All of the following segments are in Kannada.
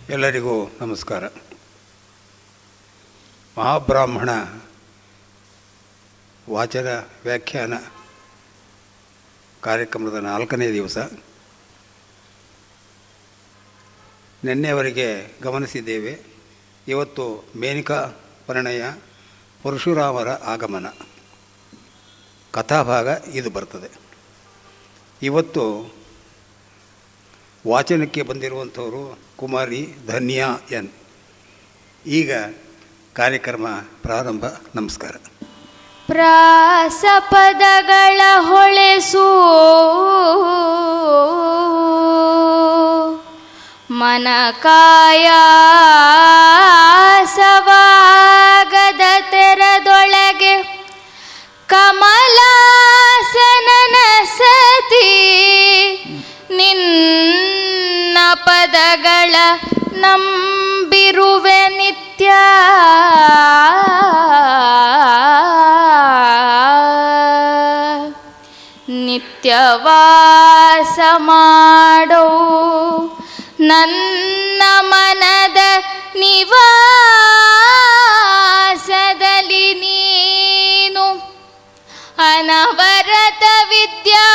ಎಲ್ಲರಿಗೂ ನಮಸ್ಕಾರ. ಮಹಾಬ್ರಾಹ್ಮಣ ವಾಚನ ವ್ಯಾಖ್ಯಾನ ಕಾರ್ಯಕ್ರಮದ 4ನೇ ದಿವಸ. ನಿನ್ನೆಯವರೆಗೆ ಗಮನಿಸಿದ್ದೇವೆ. ಇವತ್ತು ಮೇನಿಕಾ ಪರಿಣಯ, ಪರಶುರಾಮರ ಆಗಮನ ಕಥಾಭಾಗ ಇದು ಬರ್ತದೆ. ಇವತ್ತು ವಾಚನಕ್ಕೆ ಬಂದಿರುವಂಥವರು ಕುಮಾರಿ ಧನ್ಯಾ ಎನ್. ಈಗ ಕಾರ್ಯಕ್ರಮ ಪ್ರಾರಂಭ. ನಮಸ್ಕಾರ. ಪ್ರಾಸಪದಗಳ ಹೊಳೆಸು ಮನಕಾಯಾಸವಾಗದ ತೆರದೊಳಗೆ ಕಮಲಾಸನನ ಸತಿ ನಿನ್ನ ಪದಗಳ ನಂಬಿರುವೆ ನಿತ್ಯ. ನಿತ್ಯವಾಸ ಮಾಡೋ ನನ್ನ ಮನದ ನಿವಾಸದಲ್ಲಿ ನೀನು ಅನವರತ ವಿದ್ಯಾ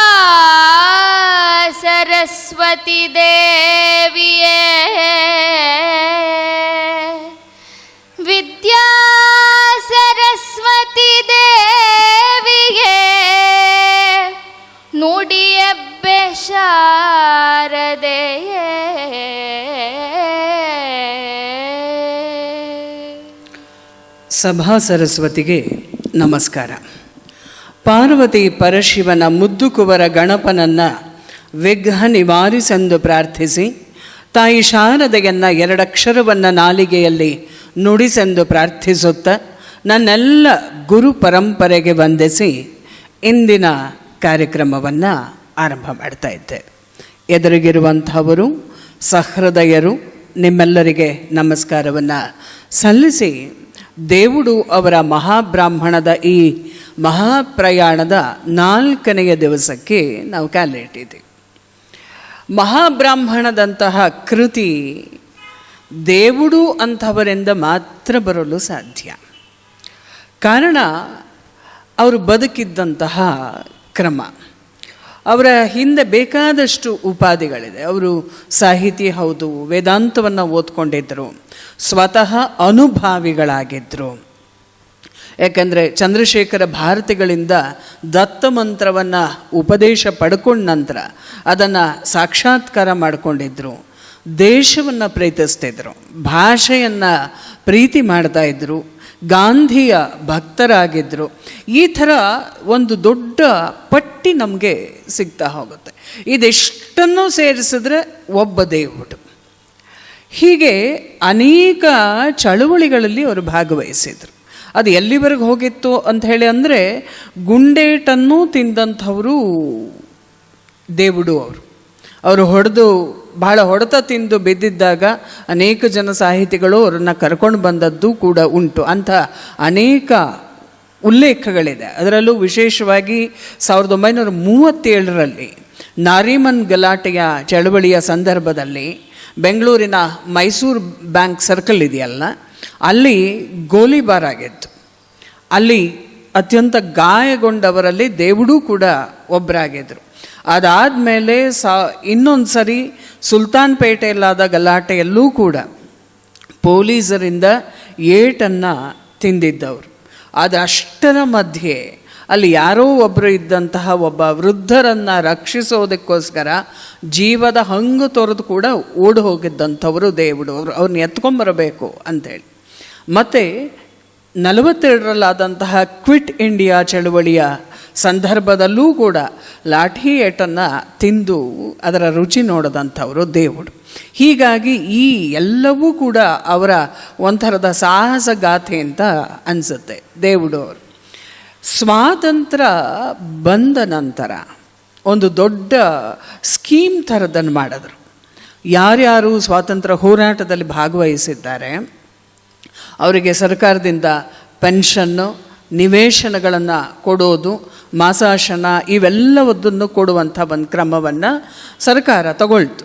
ಸರಸ್ವತಿ ದೇವಿಯೇ. ವಿದ್ಯಾ ಸರಸ್ವತಿ ದೇವಿಯೇ ನುಡಿಯಬ್ಬೆ ಶಾರದೆಯೇ. ಸಭಾ ಸರಸ್ವತಿಗೆ ನಮಸ್ಕಾರ. ಪಾರ್ವತಿ ಪರಶಿವನ ಮುದ್ದು ಕುವರ ಗಣಪನನ್ನು ವಿಘ್ನ ನಿವಾರಿಸೆಂದು ಪ್ರಾರ್ಥಿಸಿ, ತಾಯಿ ಶಾರದೆಯನ್ನು 2 ಅಕ್ಷರವನ್ನು ನಾಲಿಗೆಯಲ್ಲಿ ನುಡಿಸೆಂದು ಪ್ರಾರ್ಥಿಸುತ್ತ ನನ್ನೆಲ್ಲ ಗುರು ಪರಂಪರೆಗೆ ವಂದಿಸಿ ಇಂದಿನ ಕಾರ್ಯಕ್ರಮವನ್ನು ಆರಂಭ ಮಾಡ್ತಾ ಇದ್ದೆ. ಎದುರಿಗಿರುವಂಥವರು ಸಹೃದಯರು, ನಿಮ್ಮೆಲ್ಲರಿಗೆ ನಮಸ್ಕಾರವನ್ನು ಸಲ್ಲಿಸಿ ದೇವುಡು ಅವರ ಮಹಾಬ್ರಾಹ್ಮಣದ ಈ ಮಹಾಪ್ರಯಾಣದ 4ನೆಯ ದಿವಸಕ್ಕೆ ನಾವು ಕಾಲಿಟ್ಟಿದ್ದೀವಿ. ಮಹಾಬ್ರಾಹ್ಮಣದಂತಹ ಕೃತಿ ದೇವುಡು ಅಂಥವರಿಂದ ಮಾತ್ರ ಬರಲು ಸಾಧ್ಯ. ಕಾರಣ ಅವರು ಬದುಕಿದ್ದಂತಹ ಕ್ರಮ. ಅವರ ಹಿಂದೆ ಬೇಕಾದಷ್ಟು ಉಪಾಧಿಗಳಿದೆ. ಅವರು ಸಾಹಿತಿ ಹೌದು, ವೇದಾಂತವನ್ನು ಓದ್ಕೊಂಡಿದ್ದರು, ಸ್ವತಃ ಅನುಭಾವಿಗಳಾಗಿದ್ದರು. ಯಾಕಂದರೆ ಚಂದ್ರಶೇಖರ ಭಾರತಿಗಳಿಂದ ದತ್ತ ಮಂತ್ರವನ್ನು ಉಪದೇಶ ಪಡ್ಕೊಂಡ ನಂತರ ಅದನ್ನು ಸಾಕ್ಷಾತ್ಕಾರ ಮಾಡಿಕೊಂಡಿದ್ದರು. ದೇಶವನ್ನು ಪ್ರೀತಿಸ್ತಿದ್ರು, ಭಾಷೆಯನ್ನು ಪ್ರೀತಿ ಮಾಡ್ತಾಯಿದ್ರು, ಗಾಂಧಿಯ ಭಕ್ತರಾಗಿದ್ದರು. ಈ ಥರ ಒಂದು ದೊಡ್ಡ ಪಟ್ಟಿ ನಮಗೆ ಸಿಗ್ತಾ ಹೋಗುತ್ತೆ. ಇದೆಷ್ಟನ್ನು ಸೇರಿಸಿದ್ರೆ ಒಬ್ಬ ದೇವುಡು. ಹೀಗೆ ಅನೇಕ ಚಳುವಳಿಗಳಲ್ಲಿ ಅವರು ಭಾಗವಹಿಸಿದರು. ಅದು ಎಲ್ಲಿವರೆಗೆ ಹೋಗಿತ್ತು ಅಂತ ಹೇಳಿ ಅಂದರೆ, ಗುಂಡೇಟನ್ನು ತಿಂದಂಥವರು ದೇವುಡು ಅವರು ಬಹಳ ಹೊಡೆತ ತಿಂದು ಬಿದ್ದಿದ್ದಾಗ ಅನೇಕ ಜನ ಸಾಹಿತಿಗಳು ಅವರನ್ನು ಕರ್ಕೊಂಡು ಬಂದದ್ದು ಕೂಡ ಉಂಟು. ಅಂಥ ಅನೇಕ ಉಲ್ಲೇಖಗಳಿದೆ. ಅದರಲ್ಲೂ ವಿಶೇಷವಾಗಿ 1937ರಲ್ಲಿ ನಾರಿಮನ್ ಗಲಾಟೆಯ ಚಳವಳಿಯ ಸಂದರ್ಭದಲ್ಲಿ ಬೆಂಗಳೂರಿನ ಮೈಸೂರು ಬ್ಯಾಂಕ್ ಸರ್ಕಲ್ ಇದೆಯಲ್ಲ, ಅಲ್ಲಿ ಗೋಲಿಬಾರ್ ಆಗಿತ್ತು. ಅಲ್ಲಿ ಅತ್ಯಂತ ಗಾಯಗೊಂಡವರಲ್ಲಿ ದೇವುಡು ಕೂಡ ಒಬ್ಬರಾಗಿದ್ದರು. ಅದಾದಮೇಲೆ ಇನ್ನೊಂದು ಸರಿ ಸುಲ್ತಾನ್ಪೇಟೆಯಲ್ಲಾದ ಗಲಾಟೆಯಲ್ಲೂ ಕೂಡ ಪೊಲೀಸರಿಂದ ಏಟನ್ನು ತಿಂದಿದ್ದವರು. ಅದಷ್ಟರ ಮಧ್ಯೆ ಅಲ್ಲಿ ಯಾರೋ ಒಬ್ಬರು ಇದ್ದಂತಹ ಒಬ್ಬ ವೃದ್ಧರನ್ನು ರಕ್ಷಿಸೋದಕ್ಕೋಸ್ಕರ ಜೀವದ ಹಂಗು ತೊರೆದು ಕೂಡ ಓಡಿ ಹೋಗಿದ್ದಂಥವರು ದೇವುಡು. ಅವ್ರನ್ನ ಎತ್ಕೊಂಬರಬೇಕು ಅಂಥೇಳಿ. ಮತ್ತು 42ರಲ್ಲಾದಂತಹ ಕ್ವಿಟ್ ಇಂಡಿಯಾ ಚಳುವಳಿಯ ಸಂದರ್ಭದಲ್ಲೂ ಕೂಡ ಲಾಠಿ ಏಟನ್ನು ತಿಂದು ಅದರ ರುಚಿ ನೋಡಿದಂಥವರು ದೇವುಡು. ಹೀಗಾಗಿ ಈ ಎಲ್ಲವೂ ಕೂಡ ಅವರ ಒಂಥರದ ಸಾಹಸ ಗಾಥೆ ಅಂತ ಅನಿಸುತ್ತೆ. ದೇವುಡು ಅವರು ಸ್ವಾತಂತ್ರ್ಯ ಬಂದ ನಂತರ ಒಂದು ದೊಡ್ಡ ಸ್ಕೀಮ್ ಥರದನ್ನು ಮಾಡಿದ್ರು. ಯಾರ್ಯಾರು ಸ್ವಾತಂತ್ರ್ಯ ಹೋರಾಟದಲ್ಲಿ ಭಾಗವಹಿಸಿದ್ದಾರೆ ಅವರಿಗೆ ಸರ್ಕಾರದಿಂದ ಪೆನ್ಷನ್ನು, ನಿವೇಶನಗಳನ್ನು ಕೊಡೋದು, ಮಾಸಾಶನ ಇವೆಲ್ಲವನ್ನೂ ಕೊಡುವಂಥ ಒಂದು ಕ್ರಮವನ್ನು ಸರ್ಕಾರ ತಗೊಳ್ತು.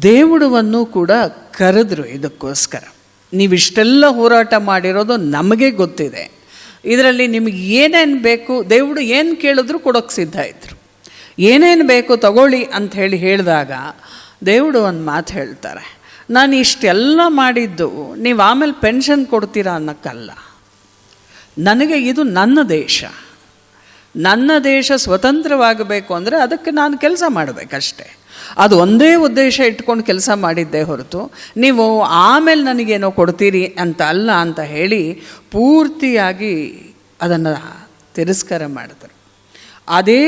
ದೇವುಡವನ್ನು ಕೂಡ ಕರೆದ್ರು ಇದಕ್ಕೋಸ್ಕರ. ನೀವಿಷ್ಟೆಲ್ಲ ಹೋರಾಟ ಮಾಡಿರೋದು ನಮಗೆ ಗೊತ್ತಿದೆ, ಇದರಲ್ಲಿ ನಿಮಗೆ ಏನೇನು ಬೇಕು, ದೇವುಡು ಏನು ಕೇಳಿದ್ರು ಕೊಡೋಕ್ಕೆ ಸಿದ್ಧ ಇದ್ದರು. ಏನೇನು ಬೇಕು ತಗೊಳ್ಳಿ ಅಂಥೇಳಿ ಹೇಳಿದಾಗ ದೇವುಡು ಒಂದು ಮಾತು ಹೇಳ್ತಾರೆ, ನಾನು ಇಷ್ಟೆಲ್ಲ ಮಾಡಿದ್ದು ನೀವು ಆಮೇಲೆ ಪೆನ್ಷನ್ ಕೊಡ್ತೀರಾ ಅನ್ನೋಕ್ಕಲ್ಲ. ನನಗೆ ಇದು ನನ್ನ ದೇಶ. ನನ್ನ ದೇಶ ಸ್ವತಂತ್ರವಾಗಬೇಕು ಅಂದರೆ ಅದಕ್ಕೆ ನಾನು ಕೆಲಸ ಮಾಡಬೇಕಷ್ಟೆ. ಅದು ಒಂದೇ ಉದ್ದೇಶ ಇಟ್ಕೊಂಡು ಕೆಲಸ ಮಾಡಿದ್ದೇ ಹೊರತು ನೀವು ಆಮೇಲೆ ನನಗೇನೋ ಕೊಡ್ತೀರಿ ಅಂತ ಅಲ್ಲ ಅಂತ ಹೇಳಿ ಪೂರ್ತಿಯಾಗಿ ಅದನ್ನು ತಿರಸ್ಕಾರ ಮಾಡಿದರು. ಅದೇ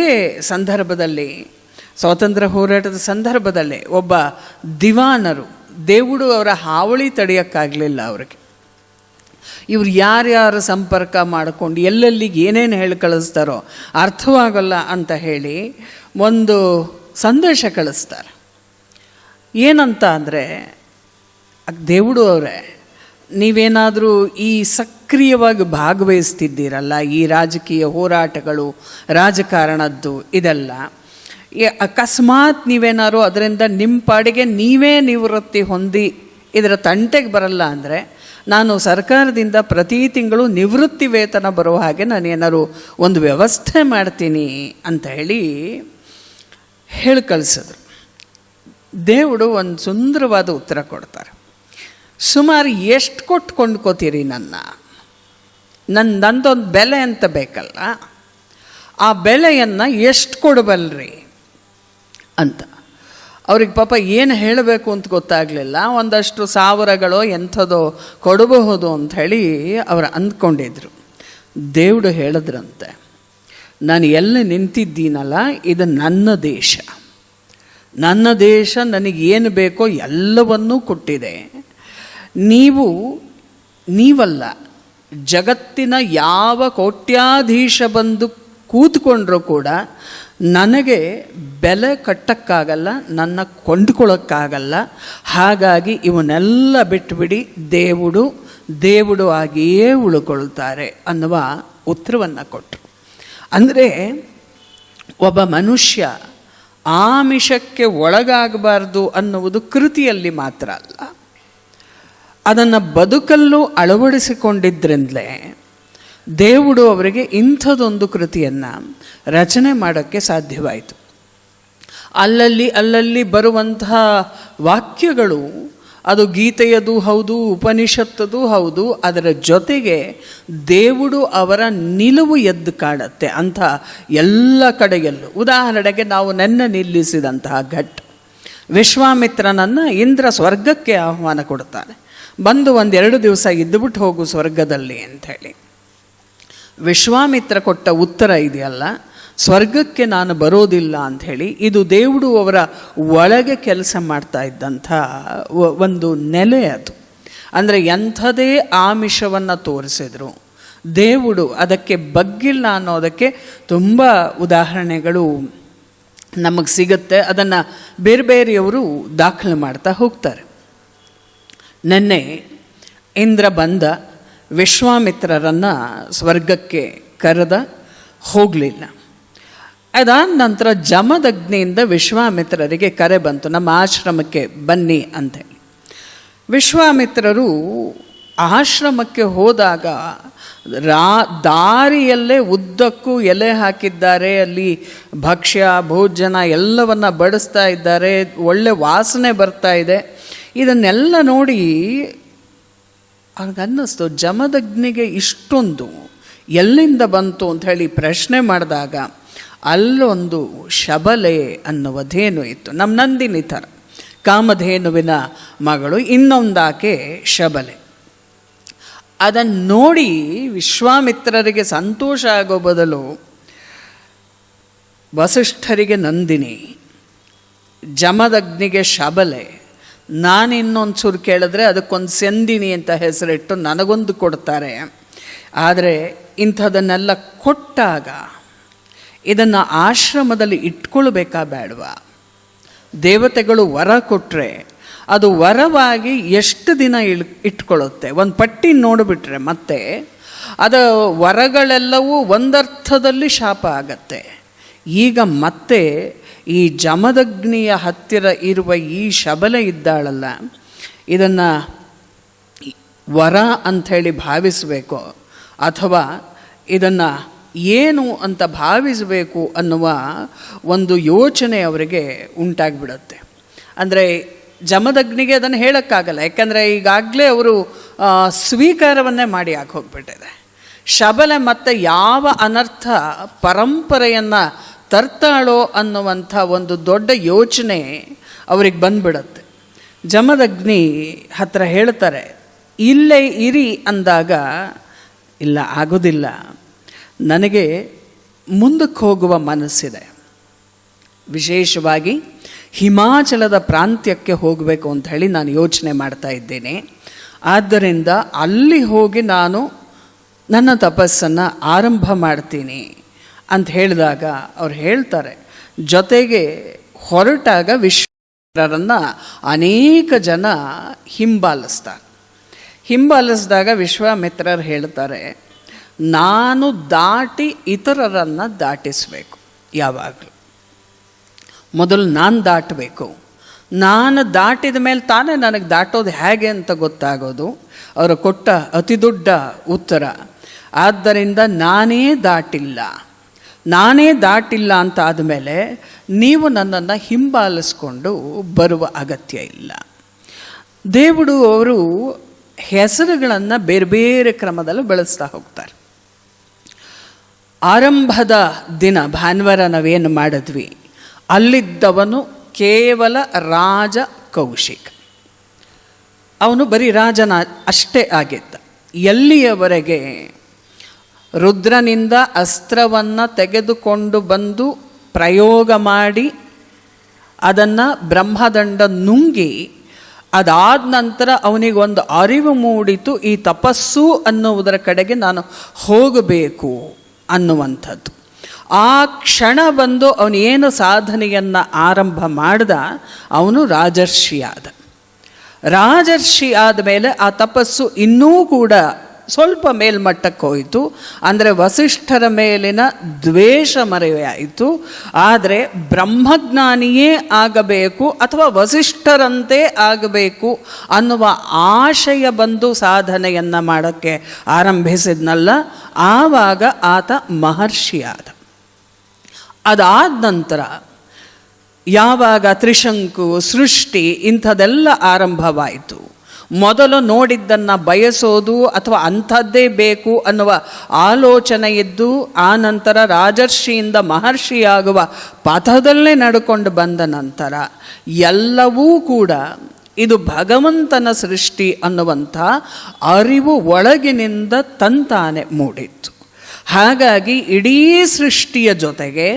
ಸಂದರ್ಭದಲ್ಲಿ, ಸ್ವಾತಂತ್ರ್ಯ ಹೋರಾಟದ ಸಂದರ್ಭದಲ್ಲೇ ಒಬ್ಬ ದಿವಾನರು, ದೇವುಡು ಅವರ ಹಾವಳಿ ತಡೆಯೋಕ್ಕಾಗಲಿಲ್ಲ ಅವರಿಗೆ. ಇವ್ರು ಯಾರ್ಯಾರು ಸಂಪರ್ಕ ಮಾಡಿಕೊಂಡು ಎಲ್ಲೆಲ್ಲಿಗೆ ಏನೇನು ಹೇಳಿ ಕಳಿಸ್ತಾರೋ ಅರ್ಥವಾಗಲ್ಲ ಅಂತ ಹೇಳಿ ಒಂದು ಸಂದೇಶ ಕಳಿಸ್ತಾರೆ. ಏನಂತ ಅಂದರೆ, ದೇವುಡು ಅವರೇ, ನೀವೇನಾದರೂ ಈ ಸಕ್ರಿಯವಾಗಿ ಭಾಗವಹಿಸ್ತಿದ್ದೀರಲ್ಲ ಈ ರಾಜಕೀಯ ಹೋರಾಟಗಳು, ರಾಜಕಾರಣದ್ದು ಇದೆಲ್ಲ, ಅಕಸ್ಮಾತ್ ನೀವೇನಾದ್ರು ಅದರಿಂದ ನಿಮ್ಮ ಪಾಡಿಗೆ ನೀವೇ ನಿವೃತ್ತಿ ಹೊಂದಿ ಇದರ ತಂಟೆಗೆ ಬರಲ್ಲ ಅಂದರೆ ನಾನು ಸರ್ಕಾರದಿಂದ ಪ್ರತಿ ತಿಂಗಳು ನಿವೃತ್ತಿ ವೇತನ ಬರುವ ಹಾಗೆ ನಾನು ಏನಾದ್ರು ಒಂದು ವ್ಯವಸ್ಥೆ ಮಾಡ್ತೀನಿ ಅಂತ ಹೇಳಿ ಕಳಿಸಿದ್ರು. ದೇವುಡು ಒಂದು ಸುಂದರವಾದ ಉತ್ತರ ಕೊಡ್ತಾರೆ. ಸುಮಾರು ಎಷ್ಟು ಕೊಟ್ಟು ಕೊಂಡ್ಕೋತೀರಿ ನಂದೊಂದು ಬೆಲೆ ಅಂತ ಬೇಕಲ್ಲ, ಆ ಬೆಲೆಯನ್ನು ಎಷ್ಟು ಕೊಡಬಲ್ರಿ ಅಂತ. ಅವ್ರಿಗೆ ಪಾಪ ಏನು ಹೇಳಬೇಕು ಅಂತ ಗೊತ್ತಾಗಲಿಲ್ಲ. ಒಂದಷ್ಟು ಸಾವಿರಗಳೋ ಎಂಥದೋ ಕೊಡಬಹುದು ಅಂಥೇಳಿ ಅವರು ಅಂದ್ಕೊಂಡಿದ್ರು. ದೇವುಡು ಹೇಳಿದ್ರಂತೆ, ನಾನು ಎಲ್ಲಿ ನಿಂತಿದ್ದೀನಲ್ಲ ಇದು ನನ್ನ ದೇಶ. ನನ್ನ ದೇಶ ನನಗೇನು ಬೇಕೋ ಎಲ್ಲವನ್ನೂ ಕೊಟ್ಟಿದೆ. ನೀವಲ್ಲ, ಜಗತ್ತಿನ ಯಾವ ಕೋಟ್ಯಾಧೀಶ ಬಂದು ಕೂತ್ಕೊಂಡ್ರೂ ಕೂಡ ನನಗೆ ಬೆಲೆ ಕಟ್ಟಕ್ಕಾಗಲ್ಲ, ನನ್ನ ಕೊಂಡ್ಕೊಳ್ಳೋಕ್ಕಾಗಲ್ಲ. ಹಾಗಾಗಿ ಇವನ್ನೆಲ್ಲ ಬಿಟ್ಟುಬಿಡಿ, ದೇವುಡು ಆಗಿಯೇ ಉಳ್ಕೊಳ್ತಾರೆ ಅನ್ನುವ ಉತ್ತರವನ್ನು ಕೊಟ್ಟರು. ಅಂದರೆ ಒಬ್ಬ ಮನುಷ್ಯ ಆಮಿಷಕ್ಕೆ ಒಳಗಾಗಬಾರ್ದು ಅನ್ನುವುದು ಕೃತಿಯಲ್ಲಿ ಮಾತ್ರ ಅಲ್ಲ, ಅದನ್ನು ಬದುಕಲ್ಲೂ ಅಳವಡಿಸಿಕೊಂಡಿದ್ದರಿಂದಲೇ ದೇವುಡು ಅವರಿಗೆ ಇಂಥದ್ದೊಂದು ಕೃತಿಯನ್ನು ರಚನೆ ಮಾಡೋಕ್ಕೆ ಸಾಧ್ಯವಾಯಿತು. ಅಲ್ಲಲ್ಲಿ ಬರುವಂತಹ ವಾಕ್ಯಗಳು ಅದು ಗೀತೆಯದು ಹೌದು, ಉಪನಿಷತ್ತದು ಹೌದು, ಅದರ ಜೊತೆಗೆ ದೇವುಡು ಅವರ ನಿಲುವು ಎದ್ದು ಕಾಣುತ್ತೆ ಅಂಥ ಎಲ್ಲ ಕಡೆಯಲ್ಲೂ. ಉದಾಹರಣೆಗೆ ನಾವು ನಿಲ್ಲಿಸಿದಂತಹ ಘಟ್ಟ, ವಿಶ್ವಾಮಿತ್ರನನ್ನು ಇಂದ್ರ ಸ್ವರ್ಗಕ್ಕೆ ಆಹ್ವಾನ ಕೊಡ್ತಾನೆ, ಬಂದು 1-2 ದಿವಸ ಇದ್ದುಬಿಟ್ಟು ಹೋಗು ಸ್ವರ್ಗದಲ್ಲಿ ಅಂಥೇಳಿ. ವಿಶ್ವಾಮಿತ್ರ ಕೊಟ್ಟ ಉತ್ತರ ಇದೆಯಲ್ಲ, ಸ್ವರ್ಗಕ್ಕೆ ನಾನು ಬರೋದಿಲ್ಲ ಅಂಥೇಳಿ, ಇದು ದೇವುಡು ಅವರ ಒಳಗೆ ಕೆಲಸ ಮಾಡ್ತಾ ಇದ್ದಂಥ ಒಂದು ನೆಲೆ ಅದು. ಅಂದರೆ ಎಂಥದೇ ಆಮಿಷವನ್ನು ತೋರಿಸಿದ್ರು ದೇವುಡು ಅದಕ್ಕೆ ಬಗ್ಗಿಲ್ಲ ಅನ್ನೋದಕ್ಕೆ ತುಂಬ ಉದಾಹರಣೆಗಳು ನಮಗೆ ಸಿಗುತ್ತೆ. ಅದನ್ನು ಬೇರೆಯವರು ದಾಖಲೆ ಮಾಡ್ತಾ ಹೋಗ್ತಾರೆ. ನೆನ್ನೆ ಇಂದ್ರ ಬಂದ, ವಿಶ್ವಾಮಿತ್ರರನ್ನು ಸ್ವರ್ಗಕ್ಕೆ ಕರೆದ, ಹೋಗಲಿಲ್ಲ. ಅದಾದ ನಂತರ ಜಮದಗ್ನಿಯಿಂದ ವಿಶ್ವಾಮಿತ್ರರಿಗೆ ಕರೆ ಬಂತು, ನಮ್ಮ ಆಶ್ರಮಕ್ಕೆ ಬನ್ನಿ ಅಂಥೇಳಿ. ವಿಶ್ವಾಮಿತ್ರರು ಆಶ್ರಮಕ್ಕೆ ಹೋದಾಗ ದಾರಿಯಲ್ಲೇ ಉದ್ದಕ್ಕೂ ಎಲೆ ಹಾಕಿದ್ದಾರೆ, ಅಲ್ಲಿ ಭಕ್ಷ್ಯ ಭೋಜನ ಎಲ್ಲವನ್ನು ಬಡಿಸ್ತಾ ಇದ್ದಾರೆ, ಒಳ್ಳೆ ವಾಸನೆ ಬರ್ತಾ ಇದೆ. ಇದನ್ನೆಲ್ಲ ನೋಡಿ ಅನ್ನಿಸ್ತು, ಜಮದಗ್ನಿಗೆ ಇಷ್ಟೊಂದು ಎಲ್ಲಿಂದ ಬಂತು ಅಂಥೇಳಿ ಪ್ರಶ್ನೆ ಮಾಡಿದಾಗ ಅಲ್ಲೊಂದು ಶಬಲೆ ಅನ್ನುವ ಧೇನು ಇತ್ತು, ನಮ್ಮ ನಂದಿನಿ ಥರ ಕಾಮಧೇನುವಿನ ಮಗಳು, ಇನ್ನೊಂದಾಕೆ ಶಬಲೆ. ಅದನ್ನು ನೋಡಿ ವಿಶ್ವಾಮಿತ್ರರಿಗೆ ಸಂತೋಷ ಆಗೋ ಬದಲು ವಸಿಷ್ಠರಿಗೆ ನಂದಿನಿ, ಜಮದಗ್ನಿಗೆ ಶಬಲೆ, ನಾನು ಇನ್ನೊಂದು ಚೂರು ಕೇಳಿದ್ರೆ ಅದಕ್ಕೊಂದು ಸಂದಿನಿ ಅಂತ ಹೆಸರಿಟ್ಟು ನನಗೊಂದು ಕೊಡ್ತಾರೆ. ಆದರೆ ಇಂಥದನ್ನೆಲ್ಲ ಕೊಟ್ಟಾಗ ಇದನ್ನು ಆಶ್ರಮದಲ್ಲಿ ಇಟ್ಕೊಳ್ಬೇಕಾ ಬೇಡವಾ? ದೇವತೆಗಳು ವರ ಕೊಟ್ಟರೆ ಅದು ವರವಾಗಿ ಎಷ್ಟು ದಿನ ಇಟ್ಕೊಳ್ಳುತ್ತೆ? ಒಂದು ಪಟ್ಟಿ ನೋಡಿಬಿಟ್ರೆ ಮತ್ತೆ ಅದು ವರಗಳೆಲ್ಲವೂ ಒಂದರ್ಥದಲ್ಲಿ ಶಾಪ ಆಗತ್ತೆ. ಈಗ ಮತ್ತೆ ಈ ಜಮದಗ್ನಿಯ ಹತ್ತಿರ ಇರುವ ಈ ಶಬಲೆ ಇದ್ದಾಳಲ್ಲ, ಇದನ್ನು ವರ ಅಂಥೇಳಿ ಭಾವಿಸಬೇಕು ಅಥವಾ ಇದನ್ನು ಏನು ಅಂತ ಭಾವಿಸಬೇಕು ಅನ್ನುವ ಒಂದು ಯೋಚನೆ ಅವರಿಗೆ ಉಂಟಾಗಿಬಿಡುತ್ತೆ. ಅಂದರೆ ಜಮದಗ್ನಿಗೆ ಅದನ್ನು ಹೇಳೋಕ್ಕಾಗಲ್ಲ, ಯಾಕಂದರೆ ಈಗಾಗಲೇ ಅವರು ಸ್ವೀಕಾರವನ್ನೇ ಮಾಡಿ ಹೋಗ್ಬಿಟ್ಟಿದೆ. ಶಬಲೆ ಮತ್ತು ಯಾವ ಅನರ್ಥ ಪರಂಪರೆಯನ್ನು ತರ್ತಾಳೋ ಅನ್ನುವಂಥ ಒಂದು ದೊಡ್ಡ ಯೋಚನೆ ಅವ್ರಿಗೆ ಬಂದ್ಬಿಡತ್ತೆ. ಜಮದಗ್ನಿ ಹತ್ರ ಹೇಳ್ತಾರೆ, ಇಲ್ಲೇ ಇರಿ ಅಂದಾಗ, ಇಲ್ಲ ಆಗೋದಿಲ್ಲ, ನನಗೆ ಮುಂದಕ್ಕೆ ಹೋಗುವ ಮನಸ್ಸಿದೆ, ವಿಶೇಷವಾಗಿ ಹಿಮಾಚಲದ ಪ್ರಾಂತ್ಯಕ್ಕೆ ಹೋಗಬೇಕು ಅಂತ ಹೇಳಿ ನಾನು ಯೋಚನೆ ಮಾಡ್ತಾ ಇದ್ದೇನೆ. ಆದ್ದರಿಂದ ಅಲ್ಲಿ ಹೋಗಿ ನಾನು ನನ್ನ ತಪಸ್ಸನ್ನು ಆರಂಭ ಮಾಡ್ತೀನಿ ಅಂತ ಹೇಳಿದಾಗ ಅವ್ರು ಹೇಳ್ತಾರೆ, ಜೊತೆಗೆ ಹೊರಟಾಗ ವಿಶ್ವಾಮಿತ್ರರನ್ನು ಅನೇಕ ಜನ ಹಿಂಬಾಲಿಸಿದಾಗ ವಿಶ್ವಾಮಿತ್ರರು ಹೇಳ್ತಾರೆ, ನಾನು ದಾಟಿ ಇತರರನ್ನು ದಾಟಿಸಬೇಕು. ಯಾವಾಗಲೂ ಮೊದಲು ನಾನು ದಾಟಬೇಕು, ನಾನು ದಾಟಿದ ಮೇಲೆ ತಾನೇ ನನಗೆ ದಾಟೋದು ಹೇಗೆ ಅಂತ ಗೊತ್ತಾಗೋದು. ಅವರು ಕೊಟ್ಟ ಅತಿ ದೊಡ್ಡ ಉತ್ತರ. ಆದ್ದರಿಂದ ನಾನೇ ದಾಟಿಲ್ಲ ಅಂತ ಆದಮೇಲೆ ನೀವು ನನ್ನನ್ನು ಹಿಂಬಾಲಿಸ್ಕೊಂಡು ಬರುವ ಅಗತ್ಯ ಇಲ್ಲ. ದೇವರು ಅವರು ಹೆಸರುಗಳನ್ನು ಬೇರೆ ಬೇರೆ ಕ್ರಮದಲ್ಲಿ ಬೆಳೆಸ್ತಾ ಹೋಗ್ತಾರೆ. ಆರಂಭದ ದಿನ ಭಾನುವಾರ ನಾವೇನು ಮಾಡಿದ್ವಿ, ಅಲ್ಲಿದ್ದವನು ಕೇವಲ ರಾಜ ಕೌಶಿಕ. ಅವನು ಬರೀ ರಾಜನ ಅಷ್ಟೇ ಆಗಿದ್ದ. ಎಲ್ಲಿಯವರೆಗೆ ರುದ್ರನಿಂದ ಅಸ್ತ್ರವನ್ನು ತೆಗೆದುಕೊಂಡು ಬಂದು ಪ್ರಯೋಗ ಮಾಡಿ ಅದನ್ನು ಬ್ರಹ್ಮದಂಡ ನುಂಗಿ ಅದಾದ ನಂತರ ಅವನಿಗೊಂದು ಅರಿವು ಮೂಡಿತು, ಈ ತಪಸ್ಸು ಅನ್ನುವುದರ ಕಡೆಗೆ ನಾನು ಹೋಗಬೇಕು ಅನ್ನುವಂಥದ್ದು. ಆ ಕ್ಷಣ ಬಂದು ಅವನು ಏನು ಸಾಧನೆಯನ್ನು ಆರಂಭ ಮಾಡ್ದ, ಅವನು ರಾಜರ್ಷಿ ಆದ ಮೇಲೆ ಆ ತಪಸ್ಸು ಇನ್ನೂ ಕೂಡ ಸ್ವಲ್ಪ ಮೇಲ್ಮಟ್ಟಕ್ಕೆ ಹೋಯಿತು. ಅಂದರೆ ವಸಿಷ್ಠರ ಮೇಲಿನ ದ್ವೇಷ ಮರೆಯಾಯಿತು. ಆದರೆ ಬ್ರಹ್ಮಜ್ಞಾನಿಯೇ ಆಗಬೇಕು ಅಥವಾ ವಸಿಷ್ಠರಂತೆ ಆಗಬೇಕು ಅನ್ನುವ ಆಶಯ ಬಂದು ಸಾಧನೆಯನ್ನು ಮಾಡೋಕ್ಕೆ ಆರಂಭಿಸಿದ್ನಲ್ಲ, ಆವಾಗ ಆತ ಮಹರ್ಷಿಯಾದ. ಅದಾದ ನಂತರ ಯಾವಾಗ ತ್ರಿಶಂಕು, ಸೃಷ್ಟಿ ಇಂಥದೆಲ್ಲ ಆರಂಭವಾಯಿತು, ಮೊದಲು ನೋಡಿದ್ದನ್ನು ಬಯಸೋದು ಅಥವಾ ಅಂಥದ್ದೇ ಬೇಕು ಅನ್ನುವ ಆಲೋಚನೆ ಇದ್ದು, ಆ ನಂತರ ರಾಜರ್ಷಿಯಿಂದ ಮಹರ್ಷಿಯಾಗುವ ಪಥದಲ್ಲೇ ನಡ್ಕೊಂಡು ಬಂದ ನಂತರ ಎಲ್ಲವೂ ಕೂಡ ಇದು ಭಗವಂತನ ಸೃಷ್ಟಿ ಅನ್ನುವಂಥ ಅರಿವು ಒಳಗಿನಿಂದ ತಂತಾನೆ ಮೂಡಿತ್ತು. ಹಾಗಾಗಿ ಇಡೀ ಸೃಷ್ಟಿಯ ಜೊತೆಗೆ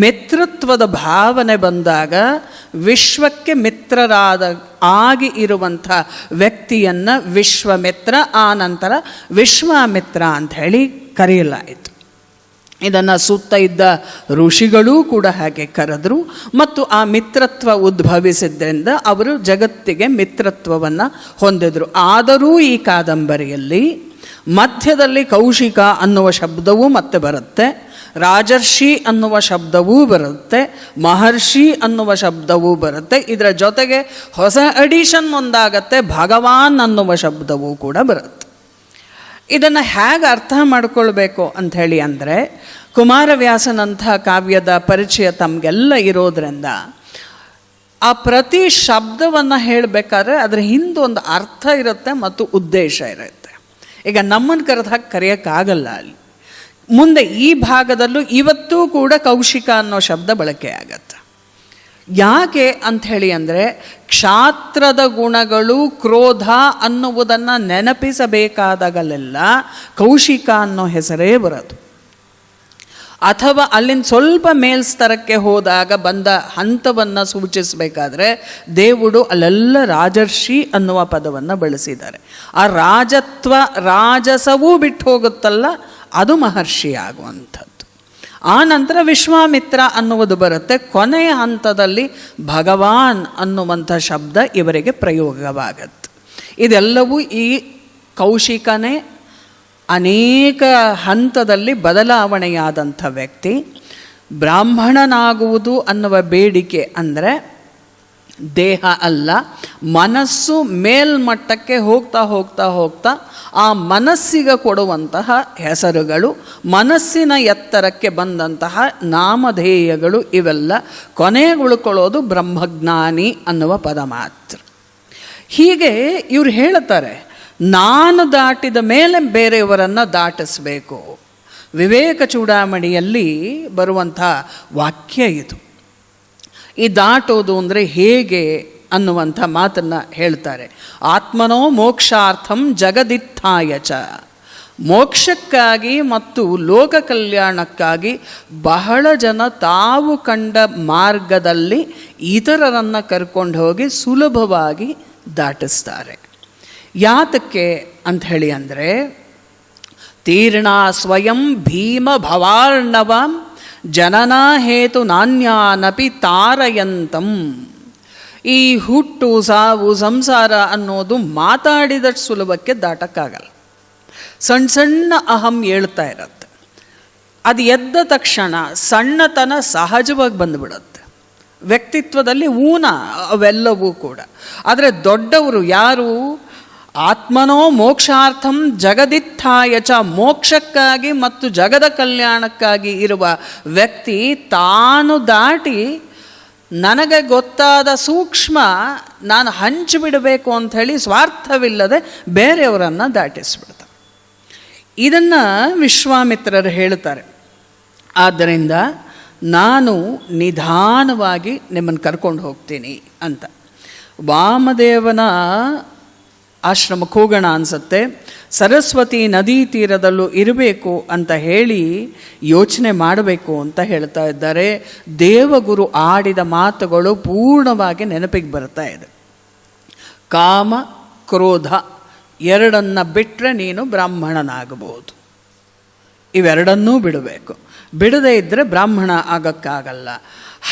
ಮಿತ್ರತ್ವದ ಭಾವನೆ ಬಂದಾಗ ವಿಶ್ವಕ್ಕೆ ಆಗಿ ಇರುವಂಥ ವ್ಯಕ್ತಿಯನ್ನು ವಿಶ್ವಮಿತ್ರ, ಆ ನಂತರ ವಿಶ್ವಾಮಿತ್ರ ಅಂಥೇಳಿ ಕರೆಯಲಾಯಿತು. ಇದನ್ನು ಸುತ್ತ ಇದ್ದ ಋಷಿಗಳೂ ಕೂಡ ಹಾಗೆ ಕರೆದರು. ಮತ್ತು ಆ ಮಿತ್ರತ್ವ ಉದ್ಭವಿಸಿದ್ದರಿಂದ ಅವರು ಜಗತ್ತಿಗೆ ಮಿತ್ರತ್ವವನ್ನು ಹೊಂದಿದರು. ಆದರೂ ಈ ಕಾದಂಬರಿಯಲ್ಲಿ ಮಧ್ಯದಲ್ಲಿ ಕೌಶಿಕ ಅನ್ನುವ ಶಬ್ದವೂ ಮತ್ತೆ ಬರುತ್ತೆ, ರಾಜರ್ಷಿ ಅನ್ನುವ ಶಬ್ದವೂ ಬರುತ್ತೆ, ಮಹರ್ಷಿ ಅನ್ನುವ ಶಬ್ದವೂ ಬರುತ್ತೆ. ಇದರ ಜೊತೆಗೆ ಹೊಸ ಅಡಿಷನ್ ಒಂದಾಗತ್ತೆ, ಭಗವಾನ್ ಅನ್ನುವ ಶಬ್ದವೂ ಕೂಡ ಬರುತ್ತೆ. ಇದನ್ನು ಹೇಗೆ ಅರ್ಥ ಮಾಡಿಕೊಳ್ಬೇಕು ಅಂಥೇಳಿ ಅಂದರೆ, ಕುಮಾರವ್ಯಾಸನಂಥ ಕಾವ್ಯದ ಪರಿಚಯ ತಮಗೆಲ್ಲ ಇರೋದ್ರಿಂದ ಆ ಪ್ರತಿ ಶಬ್ದವನ್ನು ಹೇಳಬೇಕಾದ್ರೆ ಅದರ ಹಿಂದೊಂದು ಅರ್ಥ ಇರುತ್ತೆ ಮತ್ತು ಉದ್ದೇಶ ಇರುತ್ತೆ. ಈಗ ನಮ್ಮನ್ನು ಕರೆದ ಹಾಗೆ ಕರೆಯೋಕ್ಕಾಗಲ್ಲ. ಅಲ್ಲಿ ಮುಂದೆ ಈ ಭಾಗದಲ್ಲೂ ಇವತ್ತೂ ಕೂಡ ಕೌಶಿಕ ಅನ್ನೋ ಶಬ್ದ ಬಳಕೆ ಆಗತ್ತೆ. ಯಾಕೆ ಅಂಥೇಳಿ ಅಂದರೆ ಕ್ಷಾತ್ರದ ಗುಣಗಳು ಕ್ರೋಧ ಅನ್ನುವುದನ್ನು ನೆನಪಿಸಬೇಕಾದಾಗಲೆಲ್ಲ ಕೌಶಿಕ ಅನ್ನೋ ಹೆಸರೇ ಬರೋದು. ಅಥವಾ ಅಲ್ಲಿಂದ ಸ್ವಲ್ಪ ಮೇಲ್ಸ್ತರಕ್ಕೆ ಹೋದಾಗ ಬಂದ ಹಂತವನ್ನು ಸೂಚಿಸಬೇಕಾದ್ರೆ ದೇವರು ಅಲ್ಲೆಲ್ಲ ರಾಜರ್ಷಿ ಅನ್ನುವ ಪದವನ್ನು ಬಳಸಿದ್ದಾರೆ. ಆ ರಾಜತ್ವ ರಾಜಸವೂ ಬಿಟ್ಟು ಹೋಗುತ್ತಲ್ಲ, ಅದು ಮಹರ್ಷಿ ಆಗುವಂಥದ್ದು. ಆ ನಂತರ ವಿಶ್ವಾಮಿತ್ರ ಅನ್ನುವುದು ಬರುತ್ತೆ. ಕೊನೆಯ ಹಂತದಲ್ಲಿ ಭಗವಾನ್ ಅನ್ನುವಂಥ ಶಬ್ದ ಇವರಿಗೆ ಪ್ರಯೋಗವಾಗತ್ತೆ. ಇದೆಲ್ಲವೂ ಈ ಕೌಶಿಕನೇ ಅನೇಕ ಹಂತದಲ್ಲಿ ಬದಲಾವಣೆಯಾದಂಥ ವ್ಯಕ್ತಿ. ಬ್ರಾಹ್ಮಣನಾಗುವುದು ಅನ್ನುವ ಬೇಡಿಕೆ ಅಂದರೆ ದೇಹ ಅಲ್ಲ, ಮನಸ್ಸು ಮೇಲ್ಮಟ್ಟಕ್ಕೆ ಹೋಗ್ತಾ ಹೋಗ್ತಾ ಹೋಗ್ತಾ ಆ ಮನಸ್ಸಿಗೆ ಕೊಡುವಂತಹ ಹೆಸರುಗಳು, ಮನಸ್ಸಿನ ಎತ್ತರಕ್ಕೆ ಬಂದಂತಹ ನಾಮಧೇಯಗಳು, ಇವೆಲ್ಲ ಕೊನೆಗೊಳ್ಕೊಳ್ಳೋದು ಬ್ರಹ್ಮಜ್ಞಾನಿ ಅನ್ನುವ ಪದ ಮಾತ್ರ. ಹೀಗೆ ಇವ್ರು ಹೇಳ್ತಾರೆ, ನಾನು ದಾಟಿದ ಮೇಲೆ ಬೇರೆಯವರನ್ನು ದಾಟಿಸಬೇಕು. ವಿವೇಕ ಚೂಡಾಮಣಿಯಲ್ಲಿ ಬರುವಂಥ ವಾಕ್ಯ ಇದು. ಈ ದಾಟೋದು ಅಂದರೆ ಹೇಗೆ ಅನ್ನುವಂಥ ಮಾತನ್ನು ಹೇಳ್ತಾರೆ. ಆತ್ಮನೋ ಮೋಕ್ಷಾರ್ಥಂ ಜಗದಿತ್ಥಾಯ ಚ. ಮೋಕ್ಷಕ್ಕಾಗಿ ಮತ್ತು ಲೋಕ ಕಲ್ಯಾಣಕ್ಕಾಗಿ ಬಹಳ ಜನ ತಾವು ಕಂಡ ಮಾರ್ಗದಲ್ಲಿ ಇತರರನ್ನು ಕರ್ಕೊಂಡು ಹೋಗಿ ಸುಲಭವಾಗಿ ದಾಟಿಸ್ತಾರೆ. ಯಾತಕ್ಕೆ ಅಂಥೇಳಿ ಅಂದರೆ ತೀರ್ಣ ಸ್ವಯಂ ಭೀಮ ಭವಾರ್ಣವಂ ಜನನಾ ಹೇತು ನಾನ್ಯಾನಪಿ ತಾರಯಂತಂ. ಈ ಹುಟ್ಟು ಸಾವು ಸಂಸಾರ ಅನ್ನೋದು ಮಾತಾಡಿದಷ್ಟು ಸುಲಭಕ್ಕೆ ದಾಟಕ್ಕಾಗಲ್ಲ. ಸಣ್ಣ ಸಣ್ಣ ಅಹಂ ಹೇಳ್ತಾ ಇರುತ್ತೆ. ಅದು ಎದ್ದ ತಕ್ಷಣ ಸಣ್ಣತನ ಸಹಜವಾಗಿ ಬಂದುಬಿಡುತ್ತೆ. ವ್ಯಕ್ತಿತ್ವದಲ್ಲಿ ಊನ ಅವೆಲ್ಲವೂ ಕೂಡ. ಆದರೆ ದೊಡ್ಡವರು ಯಾರು? ಆತ್ಮನೋ ಮೋಕ್ಷಾರ್ಥಂ ಜಗದಿತ್ಥಾಯ ಚ. ಮೋಕ್ಷಕ್ಕಾಗಿ ಮತ್ತು ಜಗದ ಕಲ್ಯಾಣಕ್ಕಾಗಿ ಇರುವ ವ್ಯಕ್ತಿ ತಾನು ದಾಟಿ ನನಗೆ ಗೊತ್ತಾದ ಸೂಕ್ಷ್ಮ ನಾನು ಹಂಚಿಬಿಡಬೇಕು ಅಂಥೇಳಿ ಸ್ವಾರ್ಥವಿಲ್ಲದೆ ಬೇರೆಯವರನ್ನು ದಾಟಿಸ್ಬಿಡ್ತಾರೆ. ಇದನ್ನು ವಿಶ್ವಾಮಿತ್ರರು ಹೇಳ್ತಾರೆ. ಆದ್ದರಿಂದ ನಾನು ನಿಧಾನವಾಗಿ ನಿಮ್ಮನ್ನು ಕರ್ಕೊಂಡು ಹೋಗ್ತೀನಿ ಅಂತ. ವಾಮದೇವನ ಆಶ್ರಮಕ್ಕೆ ಹೋಗೋಣ ಅನಿಸುತ್ತೆ. ಸರಸ್ವತಿ ನದಿ ತೀರದಲ್ಲೂ ಇರಬೇಕು ಅಂತ ಹೇಳಿ ಯೋಚನೆ ಮಾಡಬೇಕು ಅಂತ ಹೇಳ್ತಾ ಇದ್ದಾರೆ. ದೇವಗುರು ಆಡಿದ ಮಾತುಗಳು ಪೂರ್ಣವಾಗಿ ನೆನಪಿಗೆ ಬರ್ತಾ ಇದೆ. ಕಾಮ ಕ್ರೋಧ ಎರಡನ್ನು ಬಿಟ್ಟರೆ ನೀನು ಬ್ರಾಹ್ಮಣನಾಗಬಹುದು. ಇವೆರಡನ್ನೂ ಬಿಡಬೇಕು. ಬಿಡದೇ ಇದ್ದರೆ ಬ್ರಾಹ್ಮಣ ಆಗೋಕ್ಕಾಗಲ್ಲ.